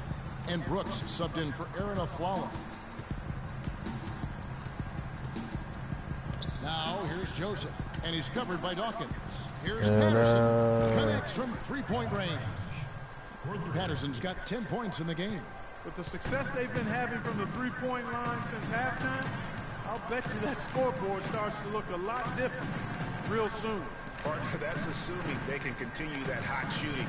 And Brooks subbed in for Aaron Aflalo. Now here's Joseph. And he's covered by Dawkins. Here's Patterson. Connects from three-point range. Patterson's got 10 points in the game. With the success they've been having from the three-point line since halftime, I'll bet you that scoreboard starts to look a lot different real soon. Partner, that's assuming they can continue that hot shooting.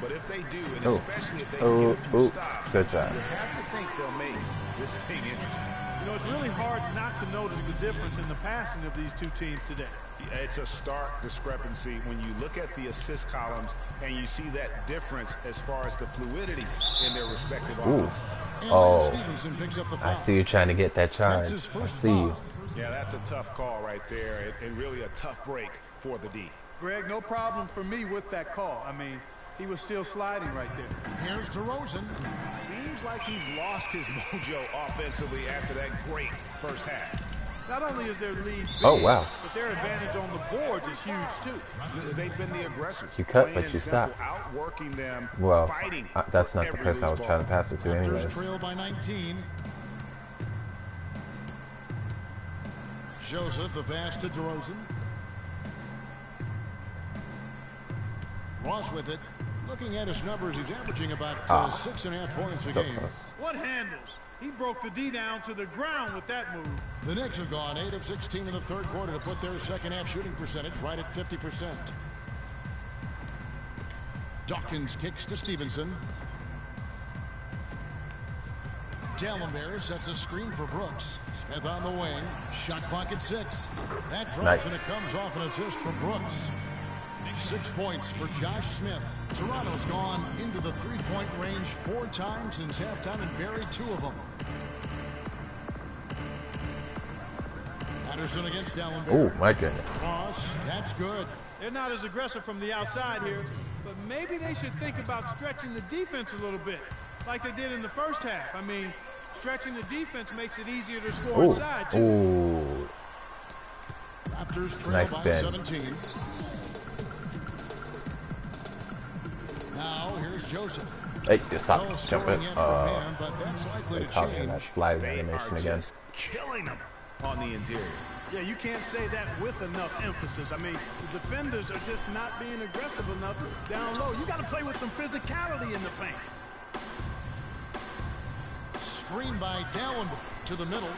But if they do, and Oh. especially if they can get a few stops, Good job. you have to think they'll make this thing interesting. You know, it's really hard not to notice the difference in the passing of these two teams today. It's a stark discrepancy when you look at the assist columns and you see that difference as far as the fluidity in their respective offenses. Oh, Stevenson picks up the foul. I see you trying to get that charge. That's his I first see you. foul. Yeah, that's a tough call right there, and really a tough break for the D. Greg, no problem for me with that call. I mean, he was still sliding right there. Here's DeRozan. Seems like he's lost his mojo offensively after that great first half. Not only is their lead big, Oh, wow. but their advantage on the boards is huge, too. They've been the aggressors. You cut, plain but and you simple, stop. outworking them, Well, fighting that's for not the every person I loose was trying to ball. pass it to anyways. Raptors trail by 19. Joseph, the pass to DeRozan. Ross with it. Looking at his numbers, he's averaging about 6.5 points a game. What handles? He broke the D down to the ground with that move. The Knicks have gone 8 of 16 in the third quarter to put their second half shooting percentage right at 50%. Dawkins kicks to Stevenson. Dallenberg sets a screen for Brooks. Smith on the wing. Shot clock at 6. That drops Nice. and it comes off an assist from Brooks. 6 points for Josh Smith. Toronto's gone into the three-point range 4 times since halftime and buried 2 of them. Patterson against Dallenberg. Oh, my goodness. Cross. That's good. They're not as aggressive from the outside here, but maybe they should think about stretching the defense a little bit, like they did in the first half. I mean, stretching the defense makes it easier to score inside, too. Ooh. Raptors trail Nice by bend. 17. Now here's Joseph. Hey, just stop No jumping. scoring yet from him, but that's likely They to caught me in that change. sliding They animation are again. just killing them on the interior. Yeah, you can't say that with enough emphasis. I mean, the defenders are just not being aggressive enough down low. You got to play with some physicality in the paint. Screen by Dallenberg to the middle.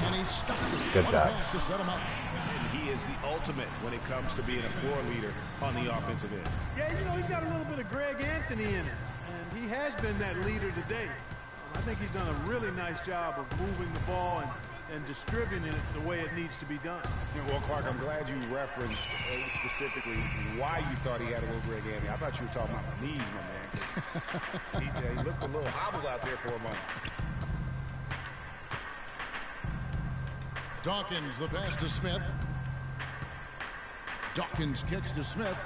And he's stuck it. Good One job. pass to set him up. And he is the ultimate when it comes to being a floor leader on the offensive end. Yeah, you know, he's got a little bit of Greg Anthony in him, and he has been that leader today. I think he's done a really nice job of moving the ball and distributing it the way it needs to be done. Well, Clark, I'm glad you referenced specifically why you thought he had a little Greg Anthony. I thought you were talking about my knees, my man. He looked a little hobbled out there for a moment. Dawkins, the pass to Smith. Dawkins kicks to Smith.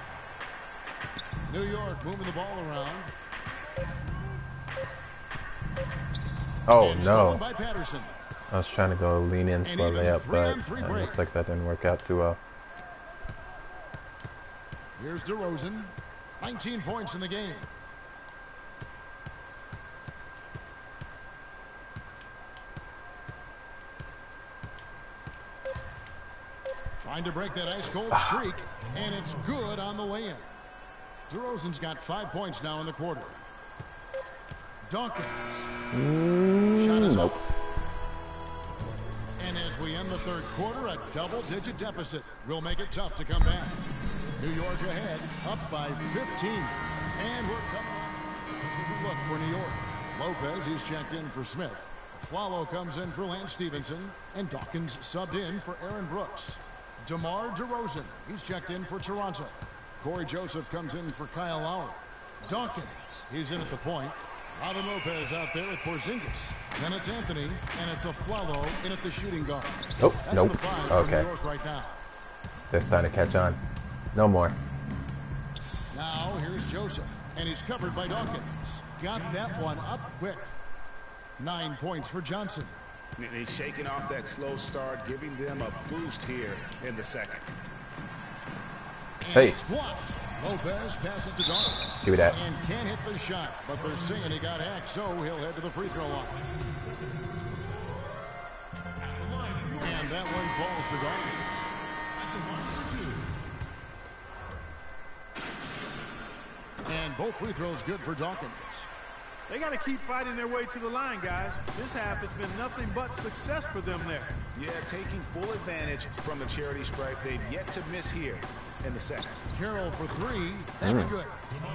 New York moving the ball around. Oh, And no. stolen by Patterson. I was trying to go lean in slow even layup, but 3-on-3 it break. looks like that didn't work out too well. Here's DeRozan. 19 points in the game. Trying to break that ice-cold streak, and it's good on the way in. DeRozan's got 5 points now in the quarter. Dawkins. Shot is Nope. off. And as we end the third quarter, a double-digit deficit will make it tough to come back. New York ahead, up by 15. And we're coming up. Look for New York. Lopez, he's checked in for Smith. Aflalo comes in for Lance Stevenson. And Dawkins subbed in for Aaron Brooks. DeMar DeRozan, he's checked in for Toronto. Corey Joseph comes in for Kyle Lowry. Dawkins, he's in at the point. Robin Lopez out there at Porzingis. Then it's Anthony, and it's Aflalo in at the shooting guard. Oh, That's nope. the 5 for Okay. New York right now. They're starting to catch on. No more. Now here's Joseph, and he's covered by Dawkins. Got that one up quick. 9 points for Johnson. And he's shaking off that slow start, giving them a boost here in the second. And hey. It's blocked. Lopez passes to Dawkins. Give me that. And can't hit the shot, but they're saying he got hacked, so he'll head to the free throw line. And that one falls for Dawkins. And both free throws good for Dawkins. They got to keep fighting their way to the line, guys. This half, it's been nothing but success for them there. Yeah, taking full advantage from the charity stripe. They've yet to miss here in the second. Carroll for three. That's good.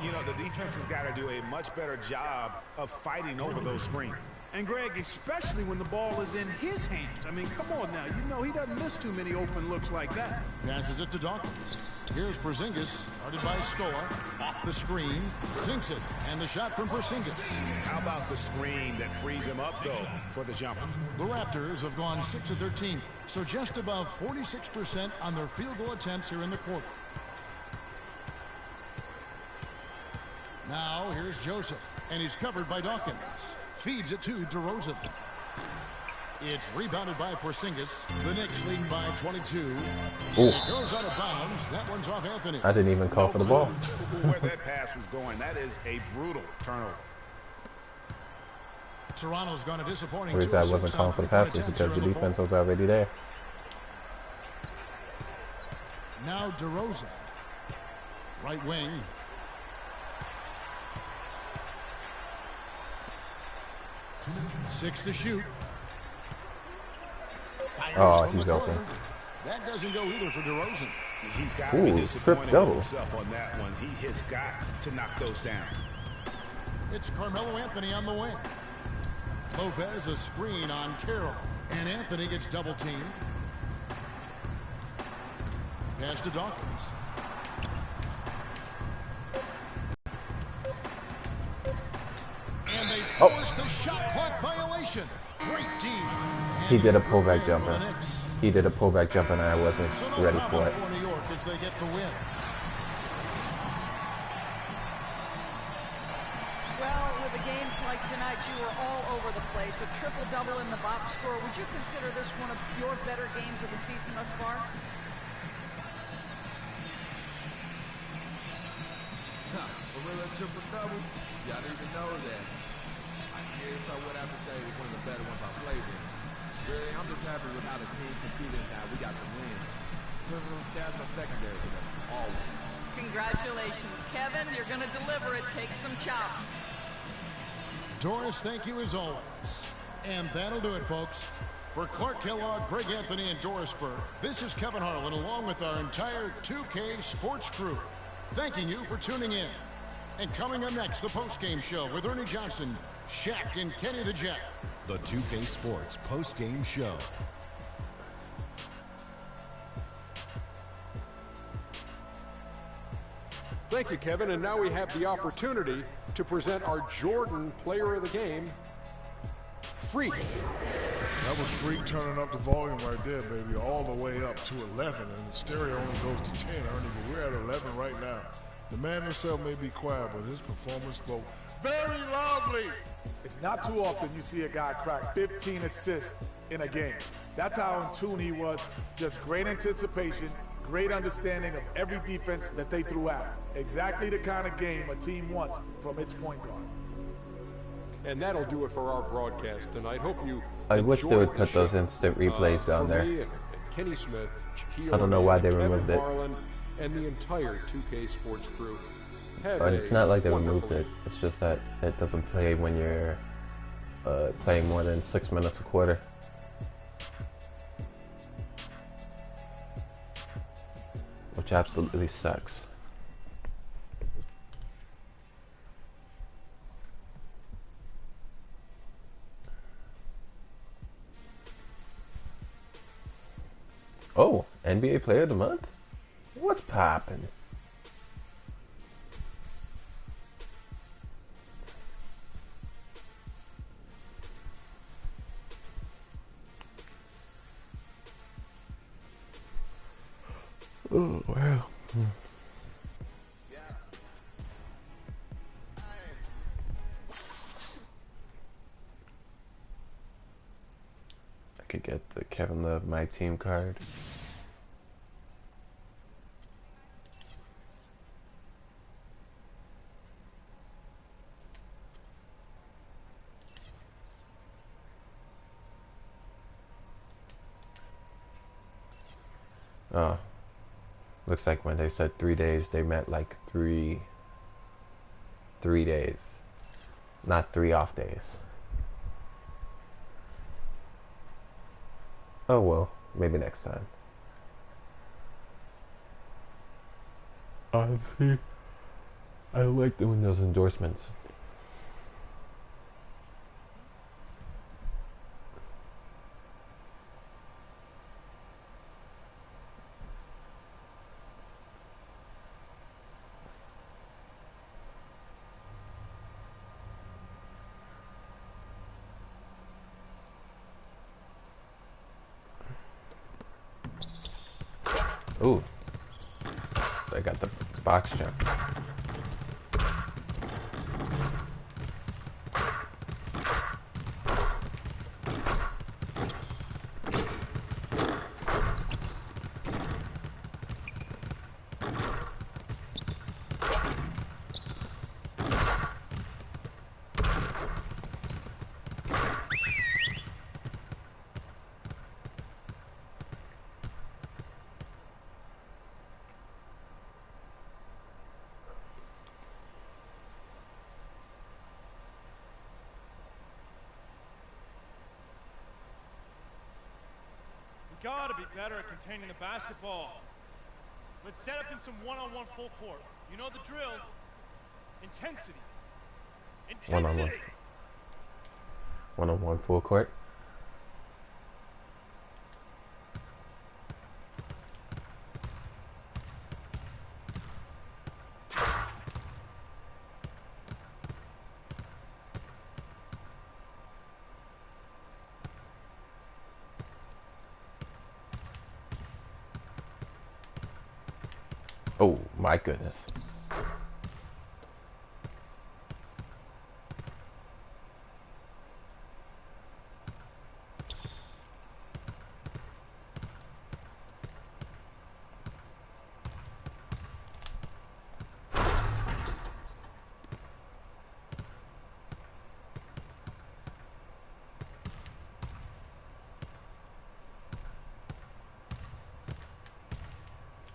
You know, the defense has got to do a much better job of fighting over those screens. And Greg, especially when the ball is in his hands. I mean, come on now. You know he doesn't miss too many open looks like that. Passes it to Dawkins. Here's Porzingis, guarded by Scola. Off the screen, sinks it, and the shot from Porzingis. How about the screen that frees him up, though, for the jumper? The Raptors have gone 6 of 13, so just above 46% on their field goal attempts here in the quarter. Now here's Joseph, and he's covered by Dawkins. Feeds it to DeRozan. It's rebounded by Porzingis. The Knicks lead by 22. It goes out of bounds. That one's off Anthony. I didn't even call for the ball. Where that pass was going, that is a brutal turnover. Toronto's gone a disappointing. The reason I wasn't calling for the pass was because the defense was already there. Now DeRozan. Right wing. Six to shoot. Oh, he's open. That doesn't go either for DeRozan. He's got to be disappointed triple. with himself on that one. He has got to knock those down. It's Carmelo Anthony on the wing. Lopez a screen on Carroll. And Anthony gets double teamed. Pass to Dawkins. And they force the shot clock violation. Great team. He did a pullback jumper. He did a pullback jumper, and I wasn't ready for it. For New York as they get the win. Well, with a game like tonight, you were all over the place. A triple-double in the box score. Would you consider this one of your better games of the season thus far? Gorilla triple-double? Y'all didn't even know that. I guess I would have to say it was one of the better ones I played in. Really, I'm just happy with how the team competed and how we got the win. Because those stats are secondary to them, always. Congratulations, Kevin. You're going to deliver it. Take some chops. Doris, thank you as always. And that'll do it, folks. For Clark Kellogg, Greg Anthony, and Doris Burke, this is Kevin Harlan along with our entire 2K Sports crew. Thanking you for tuning in. And coming up next, the post-game show with Ernie Johnson, Shaq, and Kenny the Jet. The 2K Sports post-game show. Thank you, Kevin. And now we have the opportunity to present our Jordan Player of the Game, Freak. That was Freak turning up the volume right there, baby, all the way up to 11, and the stereo only goes to 10, Ernie, but we're at 11 right now. The man himself may be quiet, but his performance spoke very loudly. It's not too often you see a guy crack 15 assists in a game. That's how in tune he was. Just great anticipation, great understanding of every defense that they threw out. Exactly the kind of game a team wants from its point guard. And that'll do it for our broadcast tonight. Hope you I wish they would enjoyed put the those show. instant replays down there. Me and Kenny Smith, Shaquille I don't know why they O'Neal, removed Kevin it. Harlan, and the entire 2K Sports crew. But it's not like they removed wonderful it. It's just that it doesn't play when you're playing more than 6 minutes a quarter. Which absolutely sucks. Oh, NBA Player of the Month? What's poppin'? Oh, wow. I could get the Kevin Love My Team card. Oh, looks like when they said 3 days, they meant like three days, not 3 off days. Oh well, maybe next time. Honestly, I like doing those endorsements. Ooh, I got the box jump. Gotta be better at containing the basketball. Let's set up in some one-on-one full court. You know the drill. Intensity. Intensity. One-on-one full court. Oh my goodness.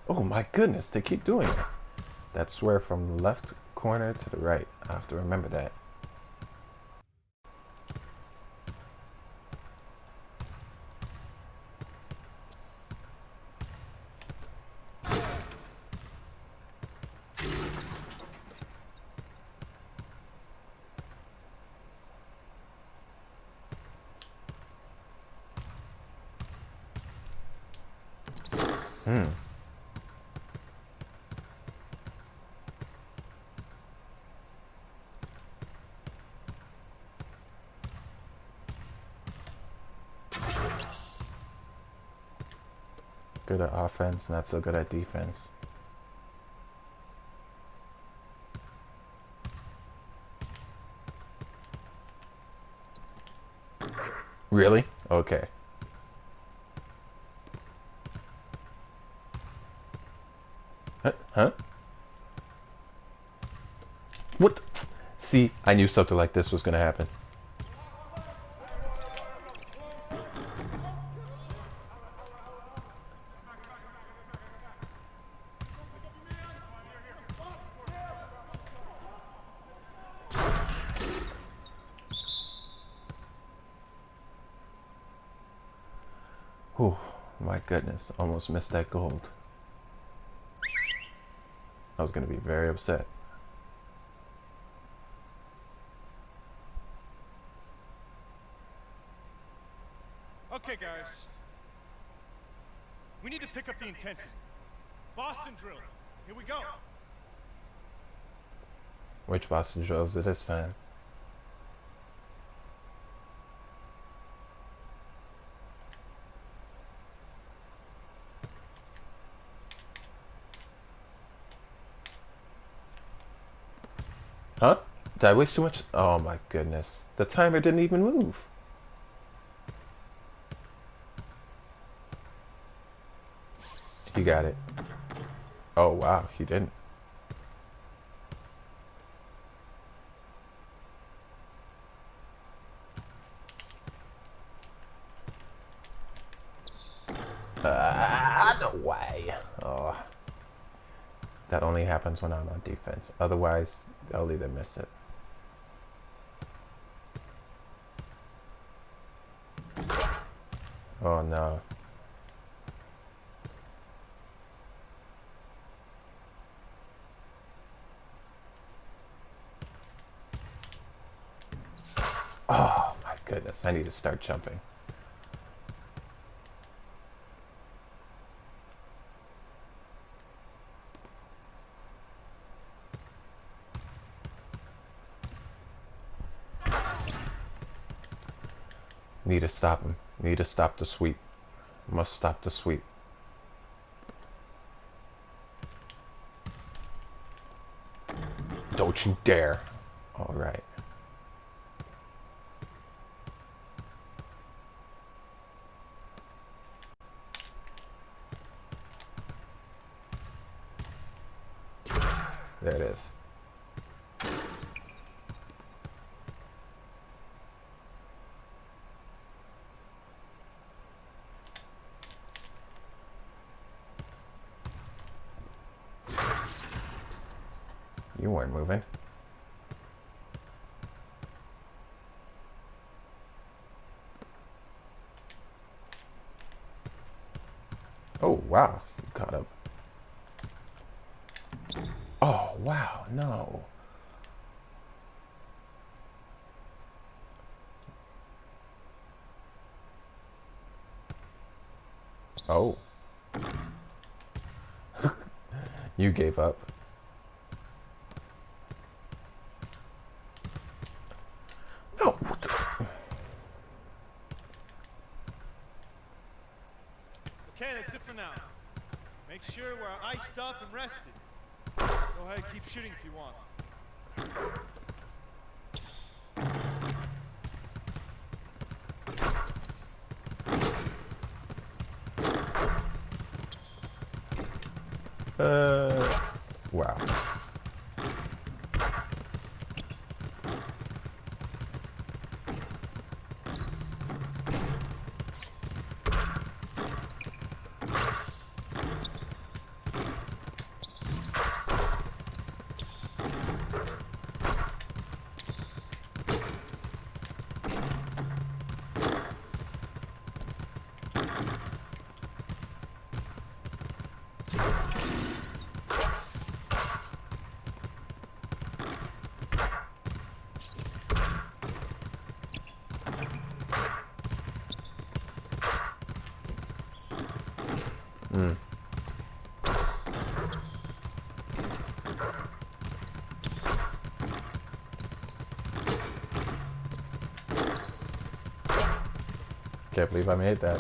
Oh my goodness, they keep doing it. That swear from left corner to the right. I have to remember that. Good at offense, not so good at defense. Really? Okay. Huh? What? See, I knew something like this was gonna happen. Oh my goodness, almost missed that gold. I was gonna be very upset. Okay, guys. We need to pick up the intensity. Boston drill. Here we go. Which Boston drills it is, fan? Huh? Did I waste too much? Oh my goodness. The timer didn't even move. He got it. Oh wow, he didn't. No way. Oh. That only happens when I'm on defense. Otherwise, I'll either miss it. Oh no. Oh my goodness, I need to start jumping. Need to stop him. Need to stop the sweep. Must stop the sweep. Don't you dare. All right. There it is. You weren't moving. Oh, wow. You caught up. Oh, wow. No. Oh. You gave up. No. Okay, that's it for now. Make sure we're iced up and rested. Go ahead, keep shooting if you want. Wow. Can't believe I made that.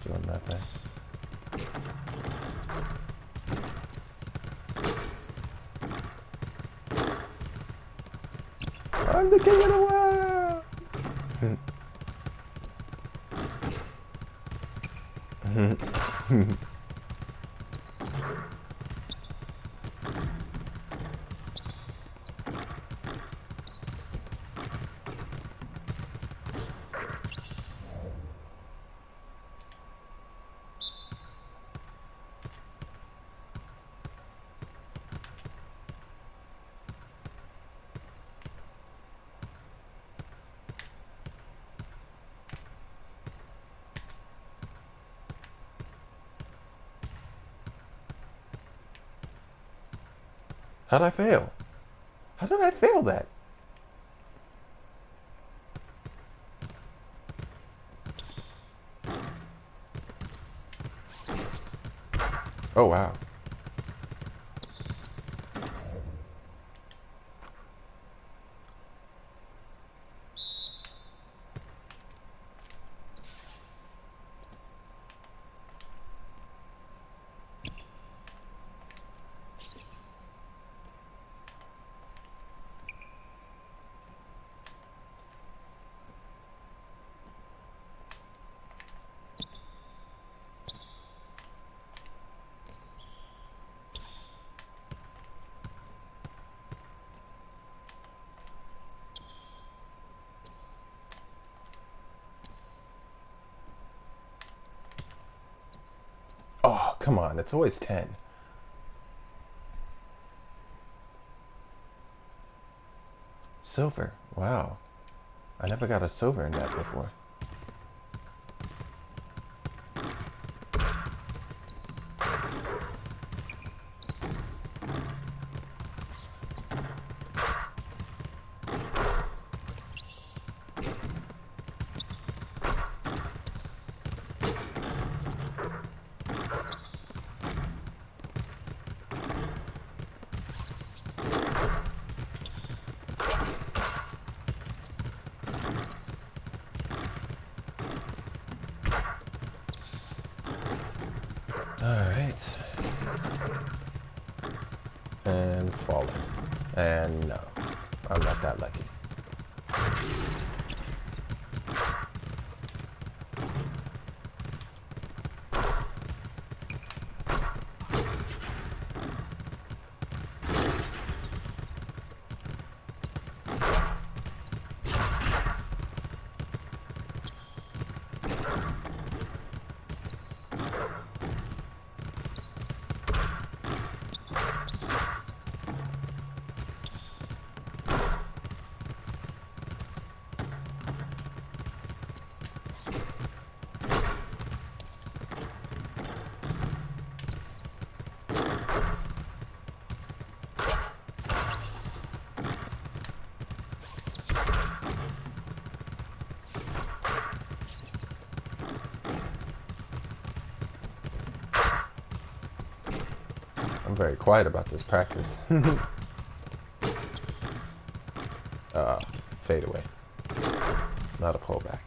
Doing nothing. I'm the king of the world! How'd I fail? How did I fail that? Oh, wow. Oh, come on. It's always 10. Silver. Wow. I never got a silver in that before. Alright. And falling. And no. I'm not that lucky. I'm very quiet about this practice. Fade away. Not a pullback.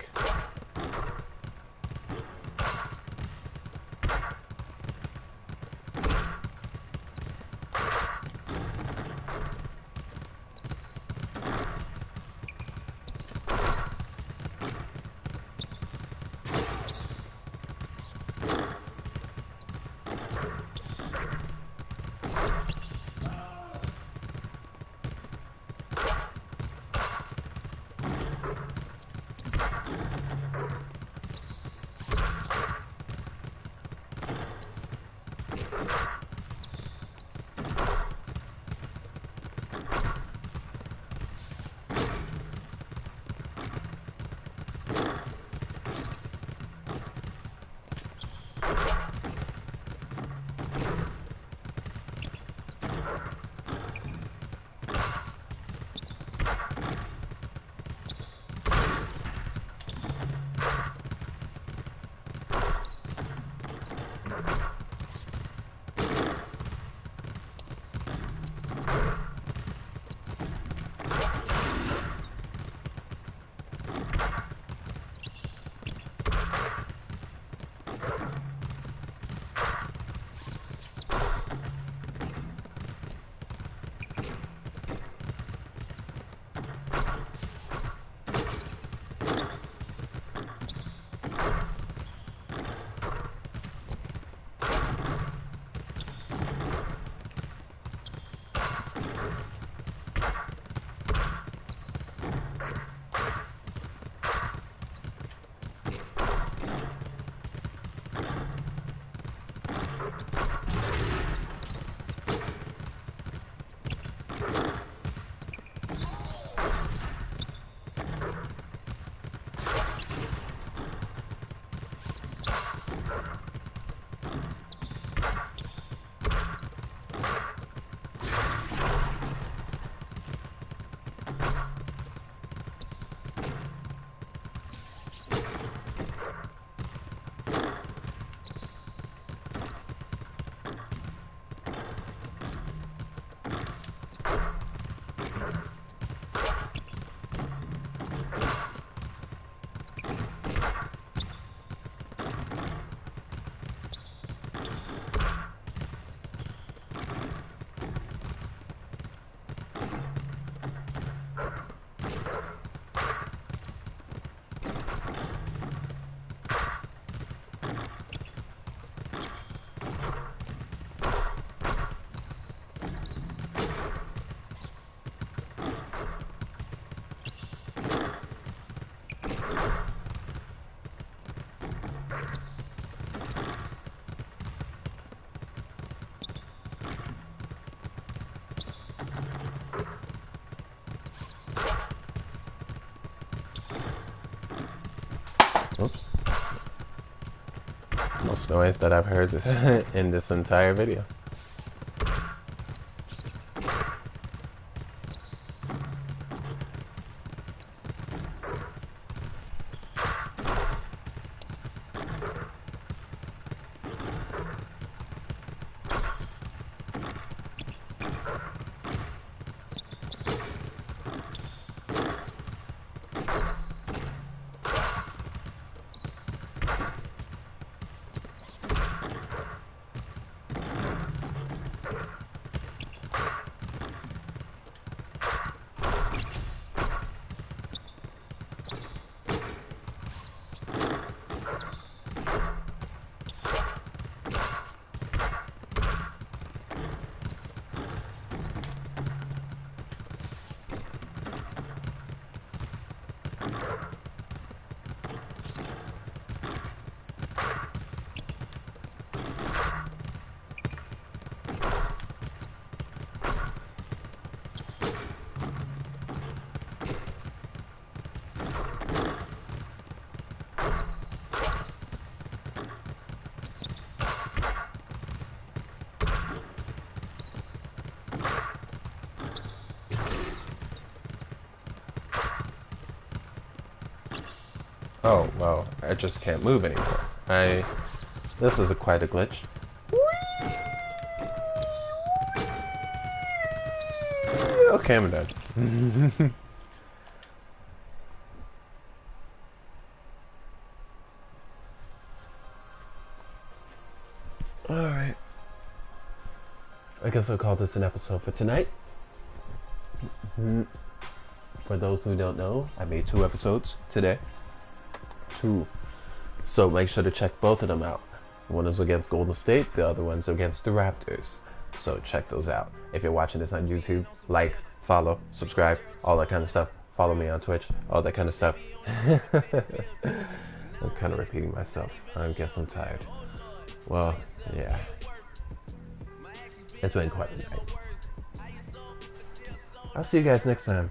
Oops. Most noise that I've heard in this entire video. Oh, well, I just can't move anymore. This is quite a glitch. Okay, I'm done. Alright. I guess I'll call this an episode for tonight. For those who don't know, I made 2 episodes today. 2. So make sure to check both of them out. One is against Golden State, the other one's against the Raptors. So check those out. If you're watching this on YouTube, like, follow, subscribe, all that kind of stuff. Follow me on Twitch, all that kind of stuff. I'm kind of repeating myself. I guess I'm tired. Well, yeah. It's been quite a night. I'll see you guys next time.